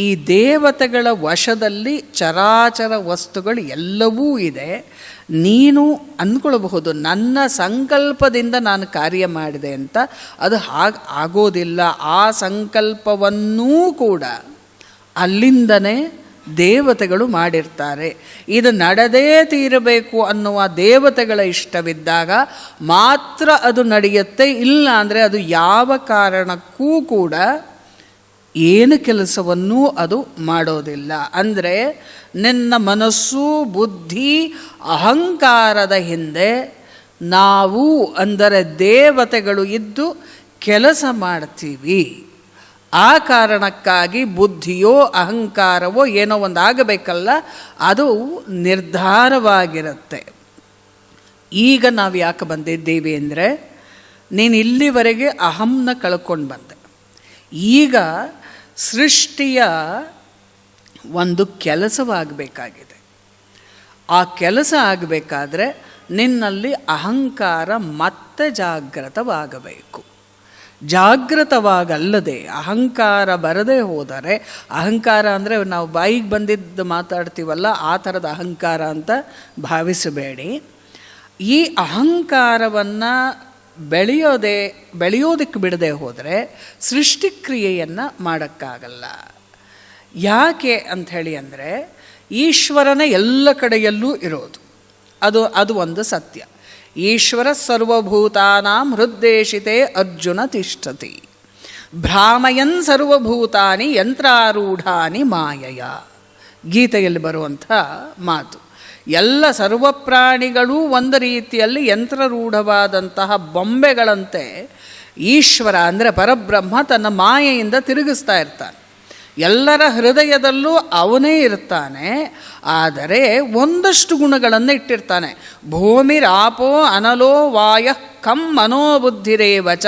ಈ ದೇವತೆಗಳ ವಶದಲ್ಲಿ ಚರಾಚರ ವಸ್ತುಗಳು ಎಲ್ಲವೂ ಇದೆ. ನೀನು ಅಂದ್ಕೊಳ್ಬಹುದು ನನ್ನ ಸಂಕಲ್ಪದಿಂದ ನಾನು ಕಾರ್ಯ ಮಾಡಿದೆ ಅಂತ. ಅದು ಹಾಗೆ ಆಗೋದಿಲ್ಲ. ಆ ಸಂಕಲ್ಪವನ್ನೂ ಕೂಡ ಅಲ್ಲಿಂದನೇ ದೇವತೆಗಳು ಮಾಡಿರ್ತಾರೆ. ಇದು ನಡೆದೇ ತೀರಬೇಕು ಅನ್ನುವ ದೇವತೆಗಳ ಇಷ್ಟವಿದ್ದಾಗ ಮಾತ್ರ ಅದು ನಡೆಯುತ್ತೆ. ಇಲ್ಲ ಅಂದರೆ ಅದು ಯಾವ ಕಾರಣಕ್ಕೂ ಕೂಡ ಏನು ಕೆಲಸವನ್ನೂ ಅದು ಮಾಡೋದಿಲ್ಲ. ಅಂದರೆ ನಿನ್ನ ಮನಸ್ಸು, ಬುದ್ಧಿ, ಅಹಂಕಾರದ ಹಿಂದೆ ನಾವು ಅಂದರೆ ದೇವತೆಗಳು ಇದ್ದು ಕೆಲಸ ಮಾಡ್ತೀವಿ. ಆ ಕಾರಣಕ್ಕಾಗಿ ಬುದ್ಧಿಯೋ ಅಹಂಕಾರವೋ ಏನೋ ಒಂದು ಆಗಬೇಕಲ್ಲ, ಅದು ನಿರ್ಧಾರವಾಗಿರುತ್ತೆ. ಈಗ ನಾವು ಯಾಕೆ ಬಂದಿದ್ದೀವಿ ಅಂದರೆ, ನೀನು ಇಲ್ಲಿವರೆಗೆ ಅಹಂನ ಕಳ್ಕೊಂಡು ಬಂದೆ. ಈಗ ಸೃಷ್ಟಿಯ ಒಂದು ಕೆಲಸವಾಗಬೇಕಾಗಿದೆ. ಆ ಕೆಲಸ ಆಗಬೇಕಾದ್ರೆ ನಿನ್ನಲ್ಲಿ ಅಹಂಕಾರ ಮತ್ತೆ ಜಾಗೃತವಾಗಬೇಕು. ಜಾಗೃತವಾಗಲ್ಲದೆ ಅಹಂಕಾರ ಬರದೇ ಹೋದರೆ, ಅಹಂಕಾರ ಅಂದರೆ ನಾವು ಬಾಯಿಗೆ ಬಂದಿದ್ದು ಮಾತಾಡ್ತೀವಲ್ಲ ಆ ಥರದ ಅಹಂಕಾರ ಅಂತ ಭಾವಿಸಬೇಡಿ. ಈ ಅಹಂಕಾರವನ್ನು ಬೆಳೆಯೋದಕ್ಕೆ ಬಿಡದೆ ಹೋದರೆ ಸೃಷ್ಟಿಕ್ರಿಯೆಯನ್ನು ಮಾಡೋಕ್ಕಾಗಲ್ಲ. ಯಾಕೆ ಅಂಥೇಳಿ ಅಂದರೆ, ಈಶ್ವರನ ಎಲ್ಲ ಕಡೆಯಲ್ಲೂ ಇರೋದು ಅದು ಒಂದು ಸತ್ಯ. ಈಶ್ವರ ಸರ್ವಭೂತಾನಾಂ ಹೃದ್ದೇಶಿತೆ ಅರ್ಜುನ ತಿಷ್ಠತಿ ಭ್ರಾಮಯನ್ ಸರ್ವಭೂತಾನಿ ಯಂತ್ರಾರೂಢಾನಿ ಮಾಯಯ. ಗೀತೆಯಲ್ಲಿ ಬರುವಂಥ ಮಾತು. ಎಲ್ಲ ಸರ್ವಪ್ರಾಣಿಗಳು ಒಂದು ರೀತಿಯಲ್ಲಿ ಯಂತ್ರರೂಢವಾದಂತಹ ಬೊಂಬೆಗಳಂತೆ ಈಶ್ವರ ಅಂದರೆ ಪರಬ್ರಹ್ಮ ತನ್ನ ಮಾಯೆಯಿಂದ ತಿರುಗಿಸ್ತಾ ಇರ್ತಾನೆ. ಎಲ್ಲರ ಹೃದಯದಲ್ಲೂ ಅವನೇ ಇರ್ತಾನೆ. ಆದರೆ ಒಂದಷ್ಟು ಗುಣಗಳನ್ನು ಇಟ್ಟಿರ್ತಾನೆ. ಭೂಮಿರಾಪೋ ಅನಲೋ ವಾಯ ಕಂ ಮನೋಬುದ್ಧಿರೇವಚ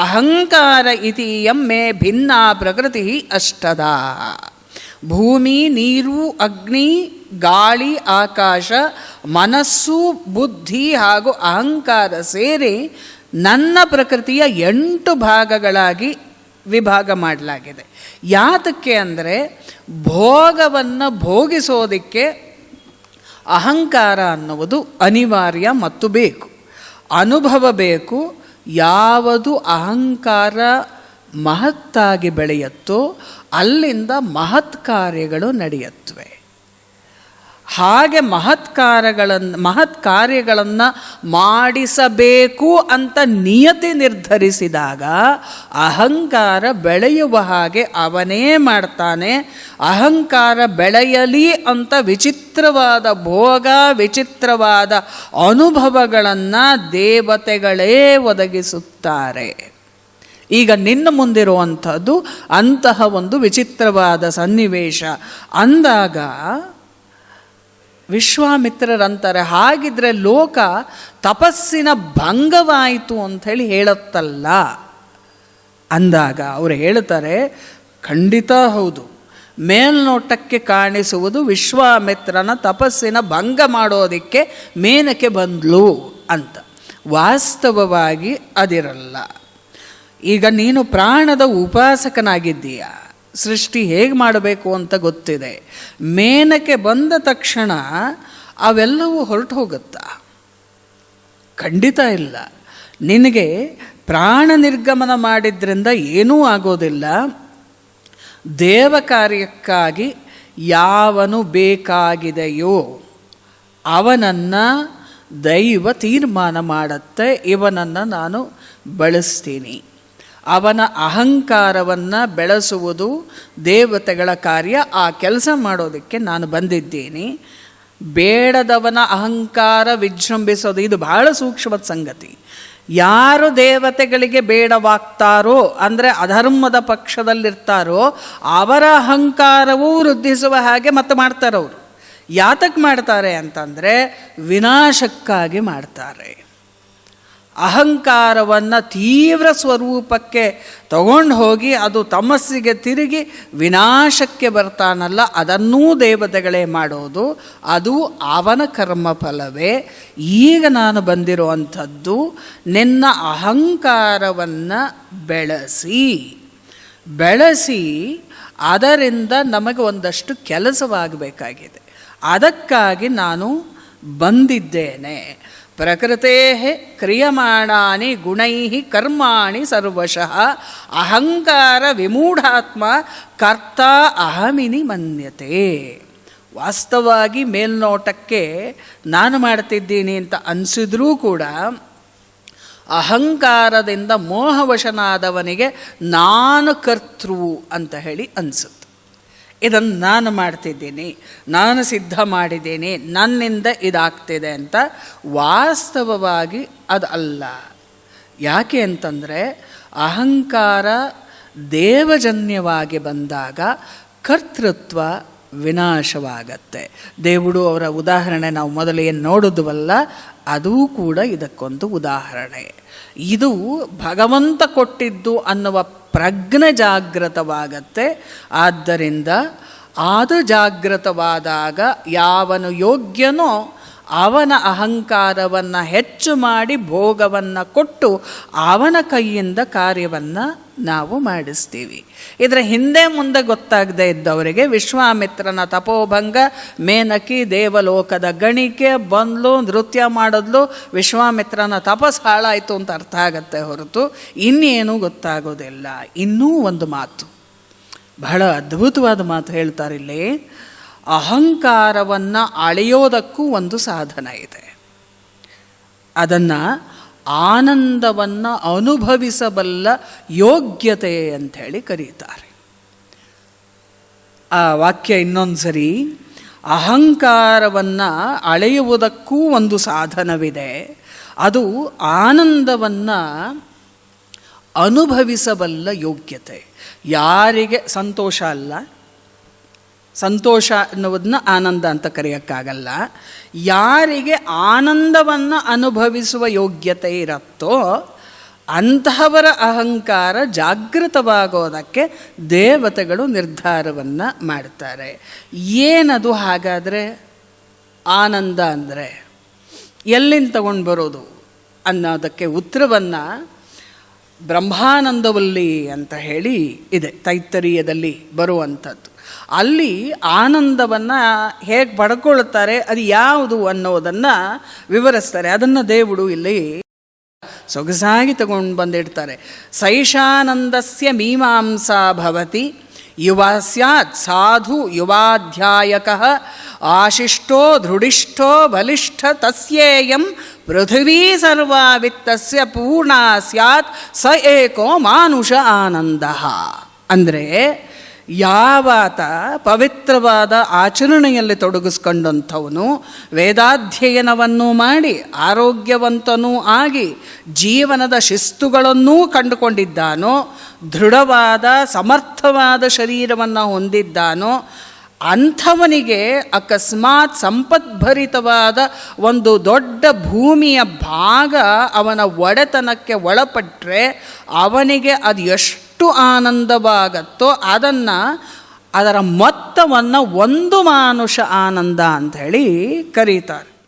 ಅಹಂಕಾರ ಇತೀಯಂ ಮೇ ಭಿನ್ನ ಪ್ರಕೃತಿ ಅಷ್ಟದ. ಭೂಮಿ, ನೀರು, ಅಗ್ನಿ, ಗಾಳಿ, ಆಕಾಶ, ಮನಸ್ಸು, ಬುದ್ಧಿ ಹಾಗೂ ಅಹಂಕಾರ ಸೇರಿ ನನ್ನ ಪ್ರಕೃತಿಯ 8 ಭಾಗಗಳಾಗಿ ವಿಭಾಗ ಮಾಡಲಾಗಿದೆ. ಯಾತಕ್ಕೆ ಅಂದರೆ ಭೋಗವನ್ನು ಭೋಗಿಸೋದಕ್ಕೆ ಅಹಂಕಾರ ಅನ್ನುವುದು ಅನಿವಾರ್ಯ ಮತ್ತು ಬೇಕು. ಅನುಭವ ಬೇಕು. ಯಾವುದು ಅಹಂಕಾರ ಮಹತ್ತಾಗಿ ಬೆಳೆಯುತ್ತೋ ಅಲ್ಲಿಂದ ಮಹತ್ ಕಾರ್ಯಗಳು ನಡೆಯುತ್ತವೆ. ಹಾಗೆ ಮಹತ್ ಕಾರ್ಯಗಳನ್ನು ಮಾಡಿಸಬೇಕು ಅಂತ ನಿಯತಿ ನಿರ್ಧರಿಸಿದಾಗ ಅಹಂಕಾರ ಬೆಳೆಯುವ ಹಾಗೆ ಅವನೇ ಮಾಡ್ತಾನೆ. ಅಹಂಕಾರ ಬೆಳೆಯಲಿ ಅಂತ ವಿಚಿತ್ರವಾದ ಭೋಗ, ವಿಚಿತ್ರವಾದ ಅನುಭವಗಳನ್ನು ದೇವತೆಗಳೇ ಒದಗಿಸುತ್ತಾರೆ. ಈಗ ನಿನ್ನ ಮುಂದಿರುವಂಥದ್ದು ಅಂತಹ ಒಂದು ವಿಚಿತ್ರವಾದ ಸನ್ನಿವೇಶ ಅಂದಾಗ ವಿಶ್ವಾಮಿತ್ರರಂತಾರೆ, ಹಾಗಿದ್ರೆ ಲೋಕ ತಪಸ್ಸಿನ ಭಂಗವಾಯಿತು ಅಂಥೇಳಿ ಹೇಳುತ್ತಲ್ಲ ಅಂದಾಗ ಅವರು ಹೇಳ್ತಾರೆ, ಖಂಡಿತ ಹೌದು, ಮೇಲ್ನೋಟಕ್ಕೆ ಕಾಣಿಸುವುದು ವಿಶ್ವಾಮಿತ್ರನ ತಪಸ್ಸಿನ ಭಂಗ ಮಾಡೋದಕ್ಕೆ ಮೇನಕೆ ಬಂದ್ಲು ಅಂತ. ವಾಸ್ತವವಾಗಿ ಅದಿರಲ್ಲ. ಈಗ ನೀನು ಪ್ರಾಣದ ಉಪಾಸಕನಾಗಿದ್ದೀಯ, ಸೃಷ್ಟಿ ಹೇಗೆ ಮಾಡಬೇಕು ಅಂತ ಗೊತ್ತಿದೆ. ಮೇನಕೆ ಬಂದ ತಕ್ಷಣ ಅವೆಲ್ಲವೂ ಹೊರಟು ಹೋಗುತ್ತಾ? ಖಂಡಿತ ಇಲ್ಲ. ನಿನಗೆ ಪ್ರಾಣ ನಿರ್ಗಮನ ಮಾಡಿದ್ರಿಂದ ಏನೂ ಆಗೋದಿಲ್ಲ. ದೇವ ಕಾರ್ಯಕ್ಕಾಗಿ ಯಾವನು ಬೇಕಾಗಿದೆಯೋ ಅವನನ್ನು ದೈವ ತೀರ್ಮಾನ ಮಾಡುತ್ತೆ, ಇವನನ್ನು ನಾನು ಬಳಸ್ತೀನಿ. ಅವನ ಅಹಂಕಾರವನ್ನು ಬೆಳೆಸುವುದು ದೇವತೆಗಳ ಕಾರ್ಯ. ಆ ಕೆಲಸ ಮಾಡೋದಕ್ಕೆ ನಾನು ಬಂದಿದ್ದೀನಿ. ಬೇಡದವನ ಅಹಂಕಾರ ವಿಜೃಂಭಿಸೋದು, ಇದು ಬಹಳ ಸೂಕ್ಷ್ಮದ ಸಂಗತಿ. ಯಾರು ದೇವತೆಗಳಿಗೆ ಬೇಡವಾಗ್ತಾರೋ ಅಂದರೆ ಅಧರ್ಮದ ಪಕ್ಷದಲ್ಲಿರ್ತಾರೋ ಅವರ ಅಹಂಕಾರವೂ ವೃದ್ಧಿಸುವ ಹಾಗೆ ಮತ್ತೆ ಮಾಡ್ತಾರವರು. ಯಾತಕ್ಕೆ ಮಾಡ್ತಾರೆ ಅಂತಂದರೆ ವಿನಾಶಕ್ಕಾಗಿ ಮಾಡ್ತಾರೆ. ಅಹಂಕಾರವನ್ನು ತೀವ್ರ ಸ್ವರೂಪಕ್ಕೆ ತಗೊಂಡು ಹೋಗಿ ಅದು ತಮಸ್ಸಿಗೆ ತಿರುಗಿ ವಿನಾಶಕ್ಕೆ ಬರ್ತಾನಲ್ಲ, ಅದನ್ನೂ ದೇವತೆಗಳೇ ಮಾಡೋದು. ಅದು ಅವನ ಕರ್ಮಫಲವೇ. ಈಗ ನಾನು ಬಂದಿರುವಂಥದ್ದು ನಿನ್ನ ಅಹಂಕಾರವನ್ನು ಬೆಳೆಸಿ ಅದರಿಂದ ನಮಗೆ ಒಂದಷ್ಟು ಕೆಲಸವಾಗಬೇಕಾಗಿದೆ. ಅದಕ್ಕಾಗಿ ನಾನು ಬಂದಿದ್ದೇನೆ. ಪ್ರಕೃತೇ ಕ್ರಿಯಮಾಣಾನಿ ಗುಣೈ ಕರ್ಮಾಣಿ ಸರ್ವಶಃ ಅಹಂಕಾರ ವಿಮೂಢಾತ್ಮ ಕರ್ತ ಅಹಮಿನಿ ಮನ್ಯತೆ. ವಾಸ್ತವವಾಗಿ ಮೇಲ್ನೋಟಕ್ಕೆ ನಾನು ಮಾಡ್ತಿದ್ದೀನಿ ಅಂತ ಅನಿಸಿದ್ರೂ ಕೂಡ ಅಹಂಕಾರದಿಂದ ಮೋಹವಶನಾದವನಿಗೆ ನಾನು ಕರ್ತೃ ಅಂತ ಹೇಳಿ ಅನಿಸುತ್ತೆ. ಇದನ್ನು ನಾನು ಮಾಡ್ತಿದ್ದೀನಿ, ನಾನು ಸಿದ್ಧ ಮಾಡಿದ್ದೀನಿ, ನನ್ನಿಂದ ಇದಾಗ್ತಿದೆ ಅಂತ. ವಾಸ್ತವವಾಗಿ ಅದು ಅಲ್ಲ. ಯಾಕೆ ಅಂತಂದರೆ ಅಹಂಕಾರ ದೇವಜನ್ಯವಾಗಿ ಬಂದಾಗ ಕರ್ತೃತ್ವ ವಿನಾಶವಾಗತ್ತೆ. ದೇವುಡು ಅವರ ಉದಾಹರಣೆ ನಾವು ಮೊದಲು ಏನು ನೋಡಿದ್ವಲ್ಲ, ಅದೂ ಕೂಡ ಇದಕ್ಕೊಂದು ಉದಾಹರಣೆ. ಇದು ಭಗವಂತ ಕೊಟ್ಟಿದ್ದು ಅನ್ನುವ ಪ್ರಜ್ಞೆ ಜಾಗೃತವಾಗತ್ತೆ. ಆದ್ದರಿಂದ ಅದು ಜಾಗೃತವಾದಾಗ ಯಾವನು ಯೋಗ್ಯನೋ ಅವನ ಅಹಂಕಾರವನ್ನು ಹೆಚ್ಚು ಮಾಡಿ ಭೋಗವನ್ನು ಕೊಟ್ಟು ಅವನ ಕೈಯಿಂದ ಕಾರ್ಯವನ್ನು ನಾವು ಮಾಡಿಸ್ತೀವಿ. ಇದರ ಹಿಂದೆ ಮುಂದೆ ಗೊತ್ತಾಗದೇ ಇದ್ದವರಿಗೆ ವಿಶ್ವಾಮಿತ್ರನ ತಪೋಭಂಗ, ಮೇನಕಿ ದೇವಲೋಕದ ಗಣಿಕೆ ಬಂದ್ಲು, ನೃತ್ಯ ಮಾಡಿದ್ಲು, ವಿಶ್ವಾಮಿತ್ರನ ತಪಸ್ಸು ಹಾಳಾಯಿತು ಅಂತ ಅರ್ಥ ಆಗತ್ತೆ ಹೊರತು ಇನ್ನೇನು ಗೊತ್ತಾಗೋದಿಲ್ಲ. ಇನ್ನೂ ಒಂದು ಮಾತು, ಬಹಳ ಅದ್ಭುತವಾದ ಮಾತು ಹೇಳ್ತಾರಿಲ್ಲಿ. ಅಹಂಕಾರವನ್ನು ಅಳೆಯೋದಕ್ಕೂ ಒಂದು ಸಾಧನ ಇದೆ. ಅದನ್ನು ಆನಂದವನ್ನು ಅನುಭವಿಸಬಲ್ಲ ಯೋಗ್ಯತೆ ಅಂಥೇಳಿ ಕರೀತಾರೆ. ಆ ವಾಕ್ಯ ಇನ್ನೊಂದು ಸರಿ, ಅಹಂಕಾರವನ್ನು ಅಳೆಯುವುದಕ್ಕೂ ಒಂದು ಸಾಧನವಿದೆ. ಅದು ಆನಂದವನ್ನು ಅನುಭವಿಸಬಲ್ಲ ಯೋಗ್ಯತೆ. ಯಾರಿಗೆ ಸಂತೋಷ ಅಲ್ಲ, ಸಂತೋಷ ಅನ್ನೋದನ್ನ ಆನಂದ ಅಂತ ಕರೆಯೋಕ್ಕಾಗಲ್ಲ. ಯಾರಿಗೆ ಆನಂದವನ್ನು ಅನುಭವಿಸುವ ಯೋಗ್ಯತೆ ಇರುತ್ತೋ ಅಂತಹವರ ಅಹಂಕಾರ ಜಾಗೃತವಾಗೋದಕ್ಕೆ ದೇವತೆಗಳು ನಿರ್ಧಾರವನ್ನು ಮಾಡ್ತಾರೆ. ಏನದು ಹಾಗಾದರೆ ಆನಂದ ಅಂದರೆ? ಎಲ್ಲಿಂದ ತಗೊಂಡು ಬರೋದು ಅನ್ನೋದಕ್ಕೆ ಉತ್ತರವನ್ನು ಬ್ರಹ್ಮಾನಂದವಲ್ಲಿ ಅಂತ ಹೇಳಿ ಇದೆ, ತೈತ್ತರೀಯದಲ್ಲಿ ಬರುವಂಥದ್ದು. ಅಲ್ಲಿ ಆನಂದವನ್ನು ಹೇಗೆ ಪಡ್ಕೊಳ್ತಾರೆ, ಅದು ಯಾವುದು ಅನ್ನೋದನ್ನು ವಿವರಿಸ್ತಾರೆ. ಅದನ್ನು ದೇವುಡು ಇಲ್ಲಿ ಸೊಗಸಾಗಿ ತಗೊಂಡು ಬಂದಿಡ್ತಾರೆ. ಸೈಷಾನಂದಸ್ಯ ಮೀಮಾಂಸಾ ಭವತಿ ಯುವ ಸ್ಯಾತ್ ಸಾಧು ಯುವಾಧ್ಯಾಯಕಃ ಆಶಿಷ್ಟೋ ದೃಢಿಷ್ಠೋ ಬಲಿಷ್ಠ ತಸ್ಯೇಯಂ ಪೃಥಿವೀ ಸರ್ವಾ ವಿತ್ತಸ್ಯ ಪೂರ್ಣ ಸ್ಯಾತ್ ಸ ಏಕೋ ಮಾನುಷ ಆನಂದ. ಅಂದರೆ ಯಾವಾತ ಪವಿತ್ರವಾದ ಆಚರಣೆಯಲ್ಲಿ ತೊಡಗಿಸ್ಕೊಂಡಂಥವನು, ವೇದಾಧ್ಯಯನವನ್ನು ಮಾಡಿ ಆರೋಗ್ಯವಂತನೂ ಆಗಿ ಜೀವನದ ಶಿಸ್ತುಗಳನ್ನೂ ಕಂಡುಕೊಂಡಿದ್ದಾನೋ, ದೃಢವಾದ ಸಮರ್ಥವಾದ ಶರೀರವನ್ನು ಹೊಂದಿದ್ದಾನೋ, ಅಂಥವನಿಗೆ ಅಕಸ್ಮಾತ್ ಸಂಪದ್ಭರಿತವಾದ ಒಂದು ದೊಡ್ಡ ಭೂಮಿಯ ಭಾಗ ಅವನ ಒಡೆತನಕ್ಕೆ ಒಳಪಟ್ಟರೆ ಅವನಿಗೆ ಅದು ಎಷ್ಟು ಆನಂದವಾಗತ್ತೋ ಅದರ ಮೊತ್ತವನ್ನು ಒಂದು ಮಾನುಷ ಆನಂದ ಅಂಥೇಳಿ ಕರೀತಾರೆ.